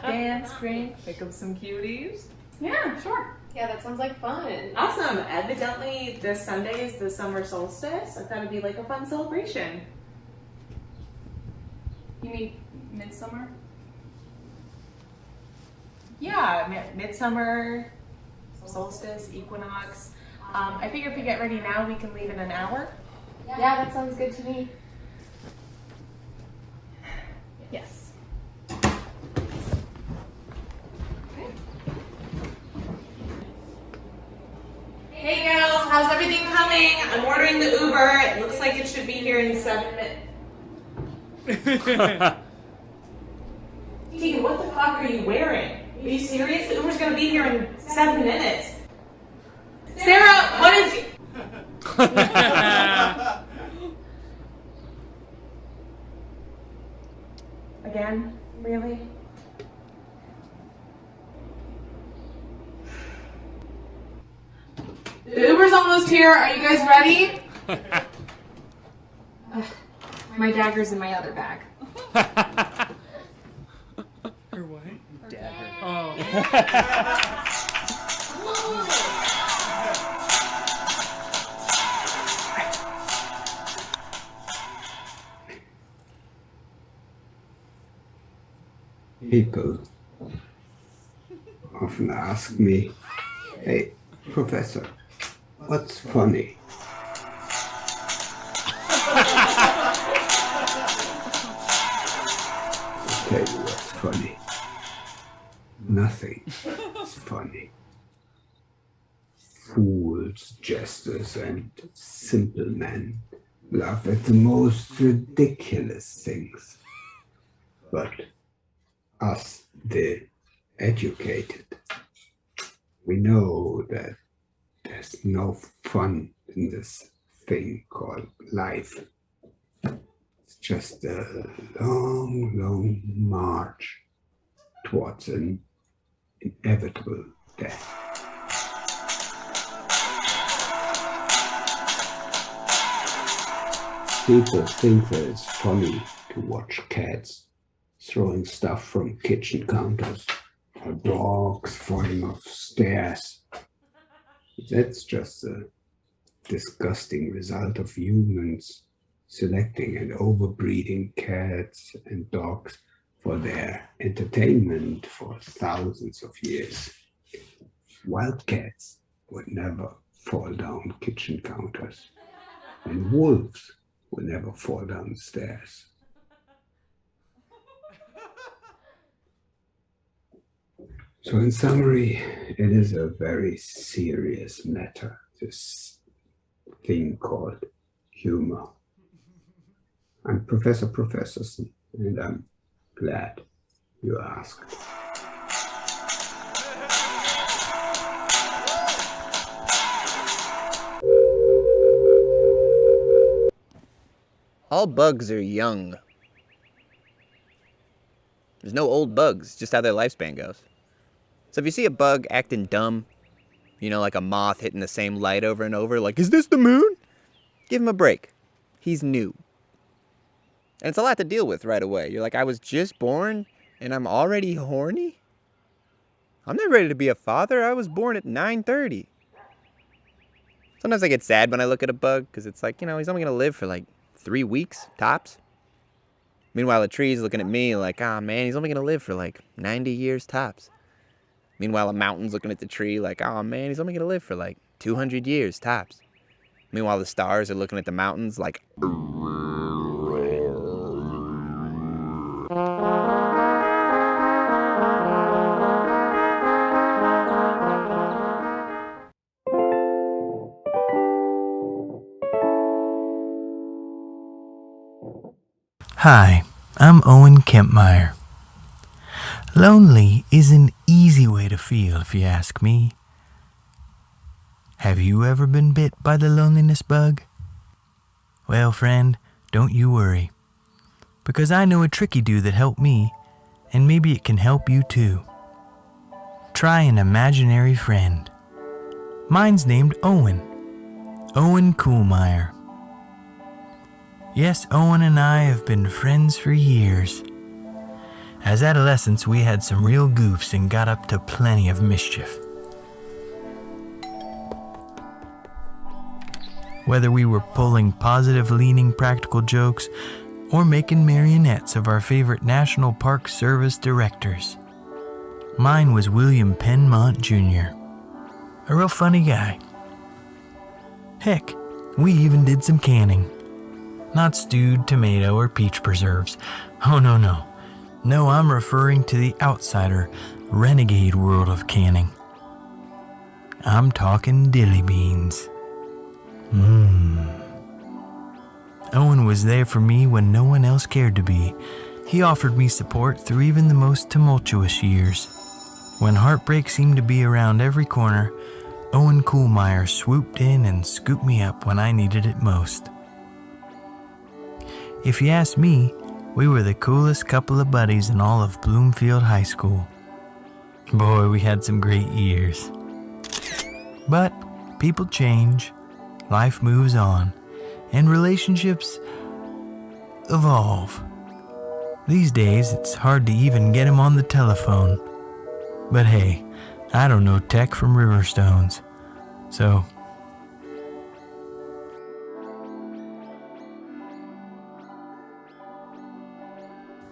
Dance, drink, pick up some cuties? Yeah, sure. Yeah, that sounds like fun. Awesome. Evidently, this Sunday is the summer solstice. I thought it'd be like a fun celebration. You mean midsummer? Yeah, midsummer, solstice, equinox. I figure if we get ready now, we can leave in an hour. Yeah, that sounds good to me. Yes. Hey girls, how's everything coming? I'm ordering the Uber. It looks like it should be here in 7 minutes. Tegan, what the fuck are you wearing? Are you serious? The Uber's gonna be here in 7 minutes. Sarah, what is... Again? Really? The Uber's almost here. Are you guys ready? Ugh, my dagger's in my other bag. Her what? Dagger. Oh. People often ask me, hey, Professor, what's funny? I'll tell you what's funny. Nothing is funny. Fools, jesters, and simple men laugh at the most ridiculous things. But us, the educated, we know that there's no fun in this thing called life. It's just a long, long march towards an inevitable death. People think that it's funny to watch cats throwing stuff from kitchen counters or dogs falling off stairs. That's just a disgusting result of humans selecting and overbreeding cats and dogs for their entertainment for thousands of years. Wild cats would never fall down kitchen counters, and wolves would never fall down stairs. So in summary, it is a very serious matter, this thing called humor. I'm Professor Professorson, and I'm glad you asked. All bugs are young. There's no old bugs, just how their lifespan goes. So if you see a bug acting dumb, you know, like a moth hitting the same light over and over, like, is this the moon? Give him a break. He's new. And it's a lot to deal with right away. You're like, I was just born and I'm already horny? I'm not ready to be a father. I was born at 9:30. Sometimes I get sad when I look at a bug because it's like, you know, he's only going to live for like 3 weeks, tops. Meanwhile, a tree's looking at me like, ah, man, he's only going to live for like 90 years, tops. Meanwhile, a mountain's looking at the tree like, oh man, he's only going to live for like 200 years, tops. Meanwhile, the stars are looking at the mountains like... Hi, I'm Owen Kempmeyer. Lonely is an easy way to feel, if you ask me. Have you ever been bit by the loneliness bug? Well, friend, don't you worry, because I know a tricky do that helped me, and maybe it can help you too. Try an imaginary friend. Mine's named Owen. Owen Kuhlmeyer. Yes, Owen and I have been friends for years. As adolescents, we had some real goofs and got up to plenty of mischief. Whether we were pulling positive-leaning practical jokes or making marionettes of our favorite National Park Service directors. Mine was William Penmont Jr., a real funny guy. Heck, we even did some canning. Not stewed tomato or peach preserves. Oh, no, no. No, I'm referring to the outsider, renegade world of canning. I'm talking dilly beans. Owen was there for me when no one else cared to be. He offered me support through even the most tumultuous years. When heartbreak seemed to be around every corner, Owen Kuhlmeyer swooped in and scooped me up when I needed it most. If you ask me, we were the coolest couple of buddies in all of Bloomfield High School. Boy, we had some great years. But people change, life moves on, and relationships evolve. These days, it's hard to even get him on the telephone. But hey, I don't know tech from Riverstones, so...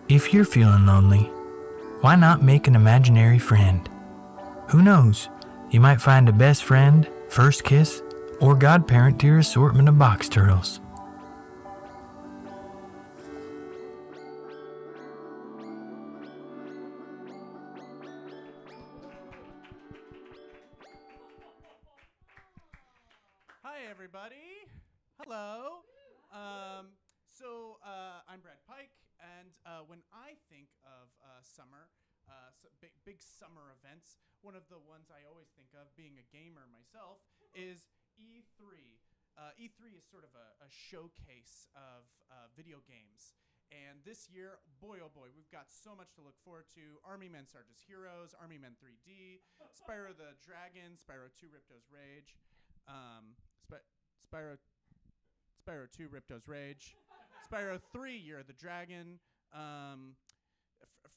If you're feeling lonely, why not make an imaginary friend? Who knows? You might find a best friend, first kiss, or godparent to your assortment of box turtles. Hi, everybody. Hello. I'm Brad Pike, and when I think of summer, big summer events, one of the ones I always think of, being a gamer myself, is E3. E3 is sort of a showcase of video games. And this year, boy oh boy, we've got so much to look forward to. Army Men Sarge's Heroes, Army Men 3D, Spyro the Dragon, Spyro 2 Ripto's Rage, Spyro 2 Ripto's Rage, Spyro 3 Year of the Dragon,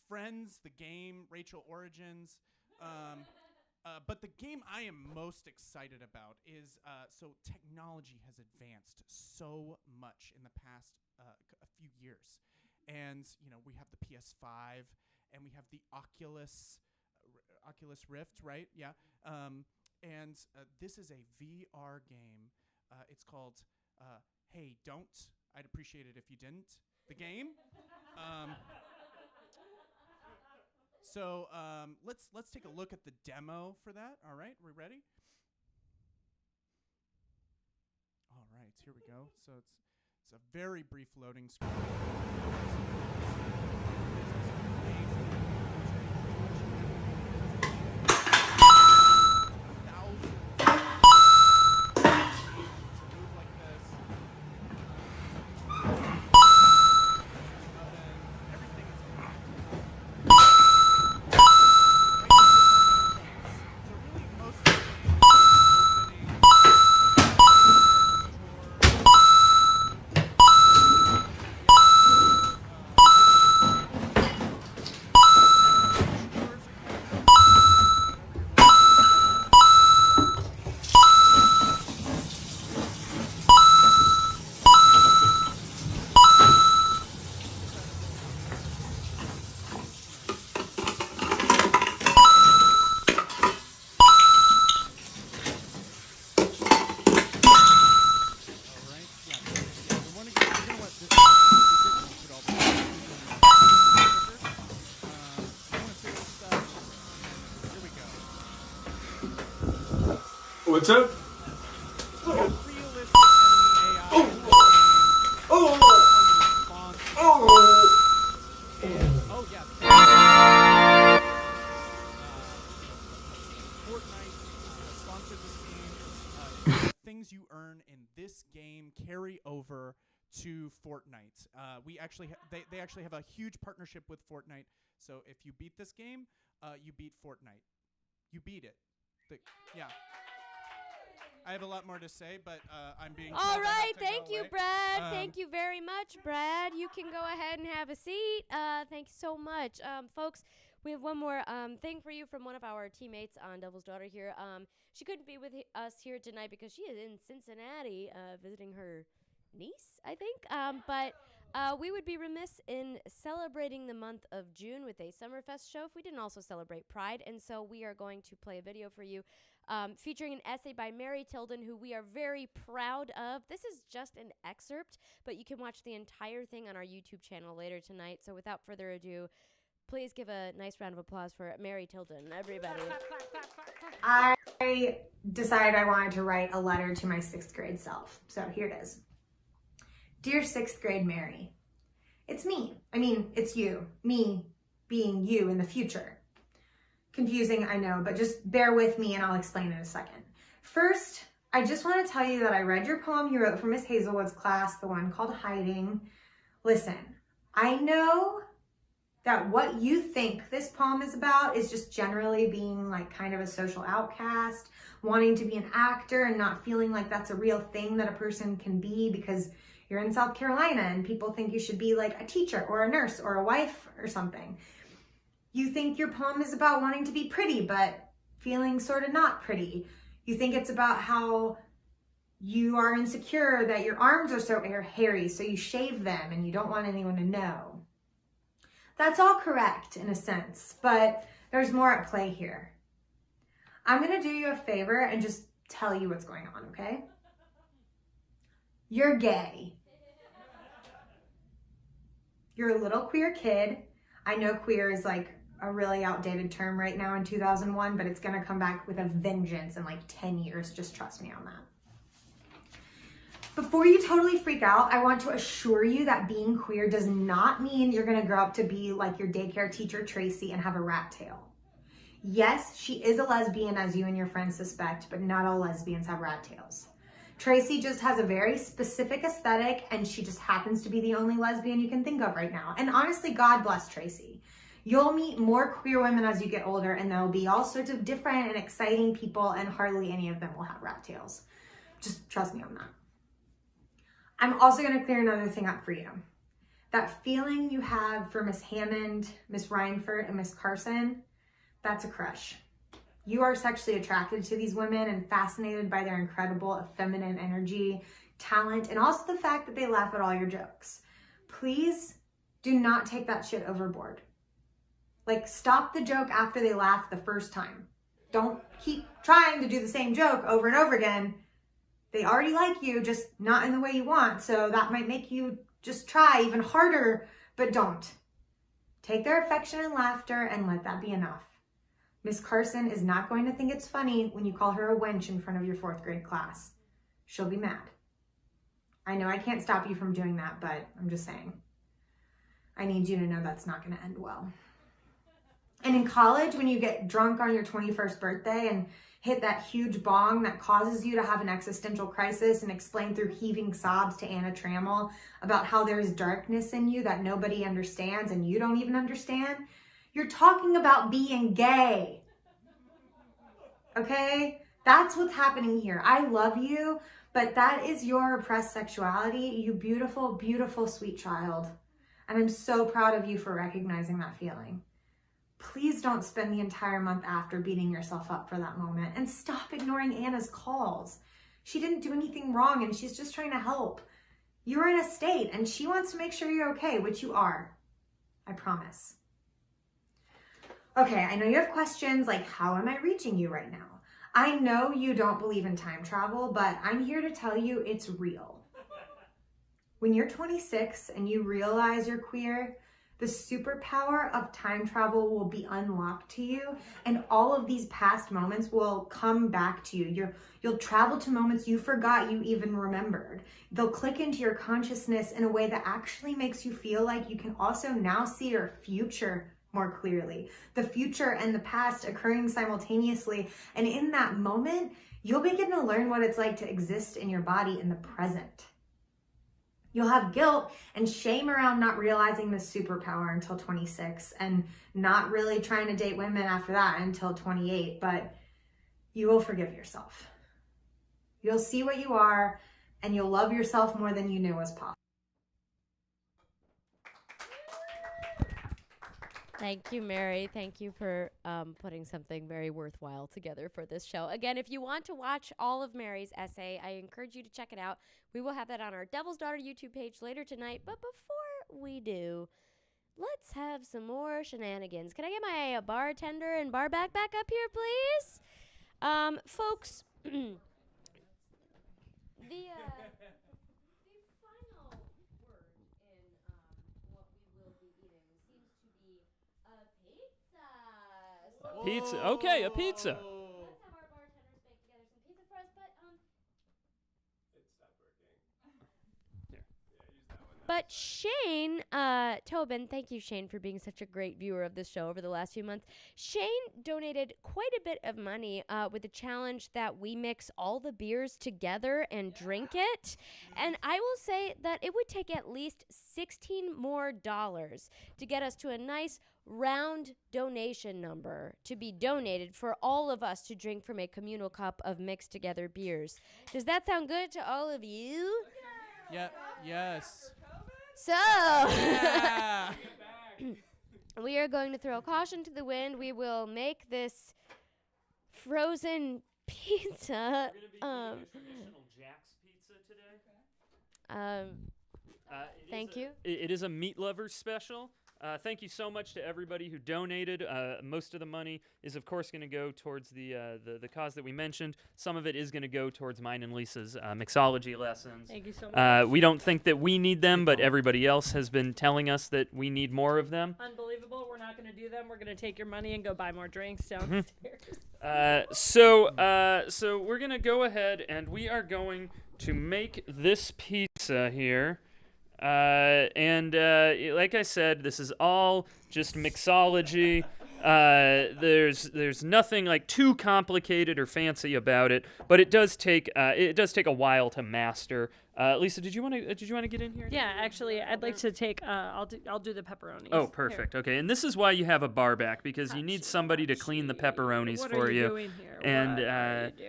Friends, the game, Rachel Origins. But the game I am most excited about is, so technology has advanced so much in the past a few years. And, we have the PS5 and we have the Oculus Rift, right? Yeah. And this is a VR game. It's called Hey, Don't. I'd appreciate it if you didn't. The game. So let's take a look at the demo for that. All right, we ready? All right, here we go. So it's a very brief loading screen. What's up? Things you earn in this game carry over to Fortnite. They actually have a huge partnership with Fortnite. So if you beat this game, you beat Fortnite. You beat it. Yeah. I have a lot more to say, but I'm being told All right, thank you, Brad. Thank you very much, Brad. You can go ahead and have a seat. Thanks so much. Folks, we have one more thing for you from one of our teammates on Devil's Daughter here. She couldn't be with us here tonight because she is in Cincinnati visiting her niece, I think. But we would be remiss in celebrating the month of June with a Summerfest show if we didn't also celebrate Pride. And so we are going to play a video for you featuring an essay by Mary Tilden, who we are very proud of. This is just an excerpt, but you can watch the entire thing on our YouTube channel later tonight. So without further ado, please give a nice round of applause for Mary Tilden, everybody. I decided I wanted to write a letter to my 6th grade self. So here it is. Dear 6th grade Mary, It's me. I mean, it's you. Me being you in the future. Confusing, I know, but just bear with me and I'll explain in a second. First, I just want to tell you that I read your poem you wrote for Miss Hazelwood's class, the one called Hiding. Listen, I know that what you think this poem is about is just generally being like kind of a social outcast, wanting to be an actor and not feeling like that's a real thing that a person can be because you're in South Carolina and people think you should be like a teacher or a nurse or a wife or something. You think your poem is about wanting to be pretty, but feeling sort of not pretty. You think it's about how you are insecure, that your arms are so hairy, so you shave them and you don't want anyone to know. That's all correct in a sense, but there's more at play here. I'm gonna do you a favor and just tell you what's going on, okay? You're gay. You're a little queer kid. I know queer is like a really outdated term right now in 2001, but it's gonna come back with a vengeance in like 10 years. Just trust me on that. Before you totally freak out, I want to assure you that being queer does not mean you're gonna grow up to be like your daycare teacher, Tracy, and have a rat tail. Yes, she is a lesbian as you and your friends suspect, but not all lesbians have rat tails. Tracy just has a very specific aesthetic and she just happens to be the only lesbian you can think of right now. And honestly, God bless Tracy. You'll meet more queer women as you get older and there'll be all sorts of different and exciting people and hardly any of them will have rat tails. Just trust me on that. I'm also gonna clear another thing up for you. That feeling you have for Miss Hammond, Miss Reinford, and Miss Carson, that's a crush. You are sexually attracted to these women and fascinated by their incredible feminine energy, talent, and also the fact that they laugh at all your jokes. Please do not take that shit overboard. Like, stop the joke after they laugh the first time. Don't keep trying to do the same joke over and over again. They already like you, just not in the way you want, so that might make you just try even harder, but don't. Take their affection and laughter and let that be enough. Miss Carson is not going to think it's funny when you call her a wench in front of your 4th grade class. She'll be mad. I know I can't stop you from doing that, but I'm just saying. I need you to know that's not going to end well. And in college, when you get drunk on your 21st birthday and hit that huge bong that causes you to have an existential crisis and explain through heaving sobs to Anna Trammell about how there's darkness in you that nobody understands and you don't even understand, you're talking about being gay. Okay? That's what's happening here. I love you, but that is your repressed sexuality, you beautiful, beautiful, sweet child. And I'm so proud of you for recognizing that feeling. Please don't spend the entire month after beating yourself up for that moment and stop ignoring Anna's calls. She didn't do anything wrong and she's just trying to help. You're in a state and she wants to make sure you're okay, which you are. I promise. Okay, I know you have questions like, how am I reaching you right now? I know you don't believe in time travel, but I'm here to tell you it's real. When you're 26 and you realize you're queer, the superpower of time travel will be unlocked to you, and all of these past moments will come back to you. You'll travel to moments you forgot you even remembered. They'll click into your consciousness in a way that actually makes you feel like you can also now see your future more clearly. The future and the past occurring simultaneously, and in that moment, you'll begin to learn what it's like to exist in your body in the present. You'll have guilt and shame around not realizing this superpower until 26 and not really trying to date women after that until 28, but you will forgive yourself. You'll see what you are and you'll love yourself more than you knew was possible. Thank you, Mary. Thank you for putting something very worthwhile together for this show. Again, if you want to watch all of Mary's essay, I encourage you to check it out. We will have that on our Devil's Daughter YouTube page later tonight. But before we do, let's have some more shenanigans. Can I get my bartender and bar back up here, please? Folks, the final word in what we will be eating seems to be a pizza. Pizza. Okay, a pizza. Let's have our bartenders bake together some pizza for us, but But Shane Tobin, thank you, Shane, for being such a great viewer of this show over the last few months. Shane donated quite a bit of money with the challenge that we mix all the beers together and drink it. And I will say that it would take at least $16 more to get us to a nice round donation number to be donated for all of us to drink from a communal cup of mixed together beers. Does that sound good to all of you? Yeah. Yes. So we are going to throw caution to the wind. We will make this frozen pizza. Traditional Jack's pizza today. Thank you. It is a meat lovers special. Thank you so much to everybody who donated. Most of the money is, of course, going to go towards the cause that we mentioned. Some of it is going to go towards mine and Lisa's mixology lessons. Thank you so much. We don't think that we need them, but everybody else has been telling us that we need more of them. Unbelievable. We're not going to do them. We're going to take your money and go buy more drinks downstairs. So we're going to go ahead and we are going to make this pizza here. Like I said, this is all just mixology. There's nothing like too complicated or fancy about it, but it does take a while to master. Lisa, did you want to get in here? Yeah, actually, I'd like to take. I'll do the pepperonis. Oh, perfect. Here. Okay, and this is why you have a bar back, because you need somebody to clean the pepperonis what for are you. Doing here? And what are you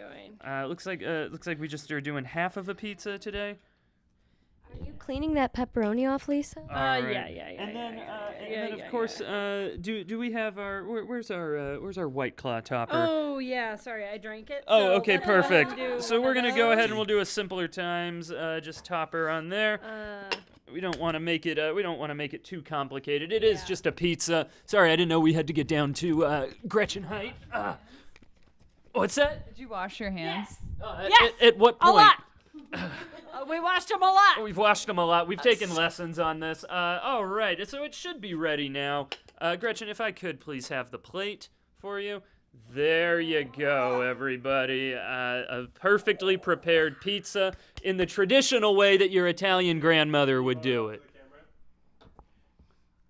doing? looks like we just are doing half of a pizza today. Are you cleaning that pepperoni off, Lisa? Right. Yeah. And then of course, do we have our where's our White Claw topper? Oh yeah, sorry, I drank it. Oh, so okay, let's go ahead perfect. and do So one we're of gonna go those. ahead and we'll do a simpler times, just topper on there. We don't want to make it too complicated. It is just a pizza. Sorry, I didn't know we had to get down to Gretchen height. What's that? Did you wash your hands? Yes. At what point? A lot. We washed them a lot. We've washed them a lot. We've taken lessons on this. All right, so it should be ready now. Gretchen, if I could please have the plate for you. There you go, everybody. A perfectly prepared pizza in the traditional way that your Italian grandmother would do it.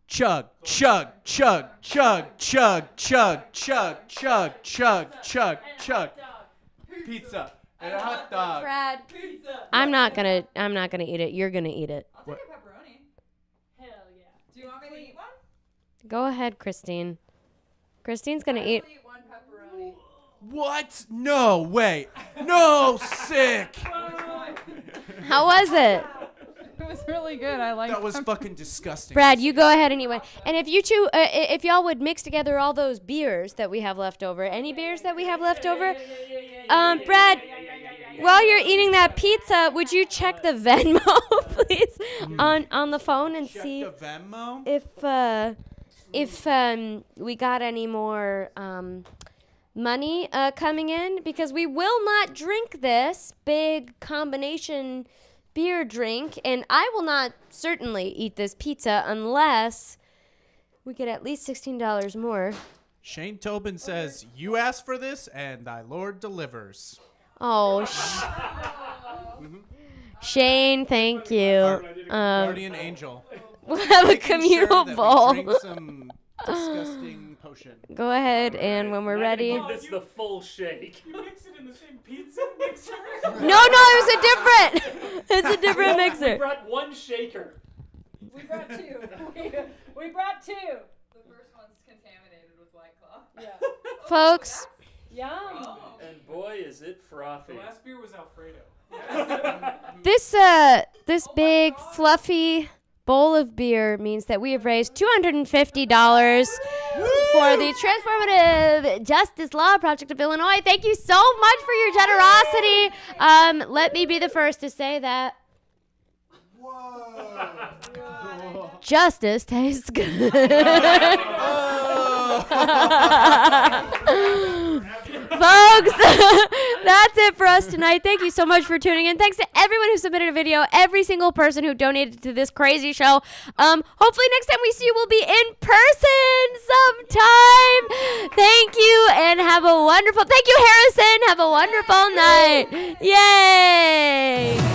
Chug, chug, chug, chug, chug, chug, chug, chug, chug, chug, chug. Pizza. And a hot dog. Brad, I'm not gonna eat it. You're gonna eat it. I'll take a pepperoni. Hell yeah. Do you want me to eat one? Go ahead, Christine. Christine's gonna eat. I'll eat one pepperoni. What? No way. No, sick. How was it? It was really good. I liked That was fucking disgusting. Brad, you go ahead anyway. And if you two, if y'all would mix together all those beers that we have left over, any beers that we have left over, Brad, while you're eating that pizza, would you check the Venmo, please, on the phone and see the Venmo? if we got any more money coming in, because we will not drink this big combination beer drink, and I will not certainly eat this pizza unless we get at least $16 more. Shane Tobin says, "You asked for this, and thy Lord delivers." Oh, Shane, thank you. Guardian angel. We'll have a Making communal sure that bowl. we drink some disgusting potion. Go ahead, and when we're ready. Give this the full shake. You mix it in the same pizza mixer? No, it was a different. It's a different We mixer. brought one shaker. We brought two. We brought two. The first one's contaminated with White Claw. Yeah. Folks, Yum. And boy, is it frothy. The last beer was Alfredo. this big fluffy bowl of beer means that we have raised $250 for the Transformative Justice Law Project of Illinois. Thank you so much for your generosity. Let me be the first to say that justice tastes good. Folks, that's it for us tonight. Thank you so much for tuning in. Thanks to everyone who submitted a video, every single person who donated to this crazy show. Hopefully next time we see you, we'll be in person sometime. Thank you, and have a wonderful, thank you, Harrison. Have a wonderful night. Yay.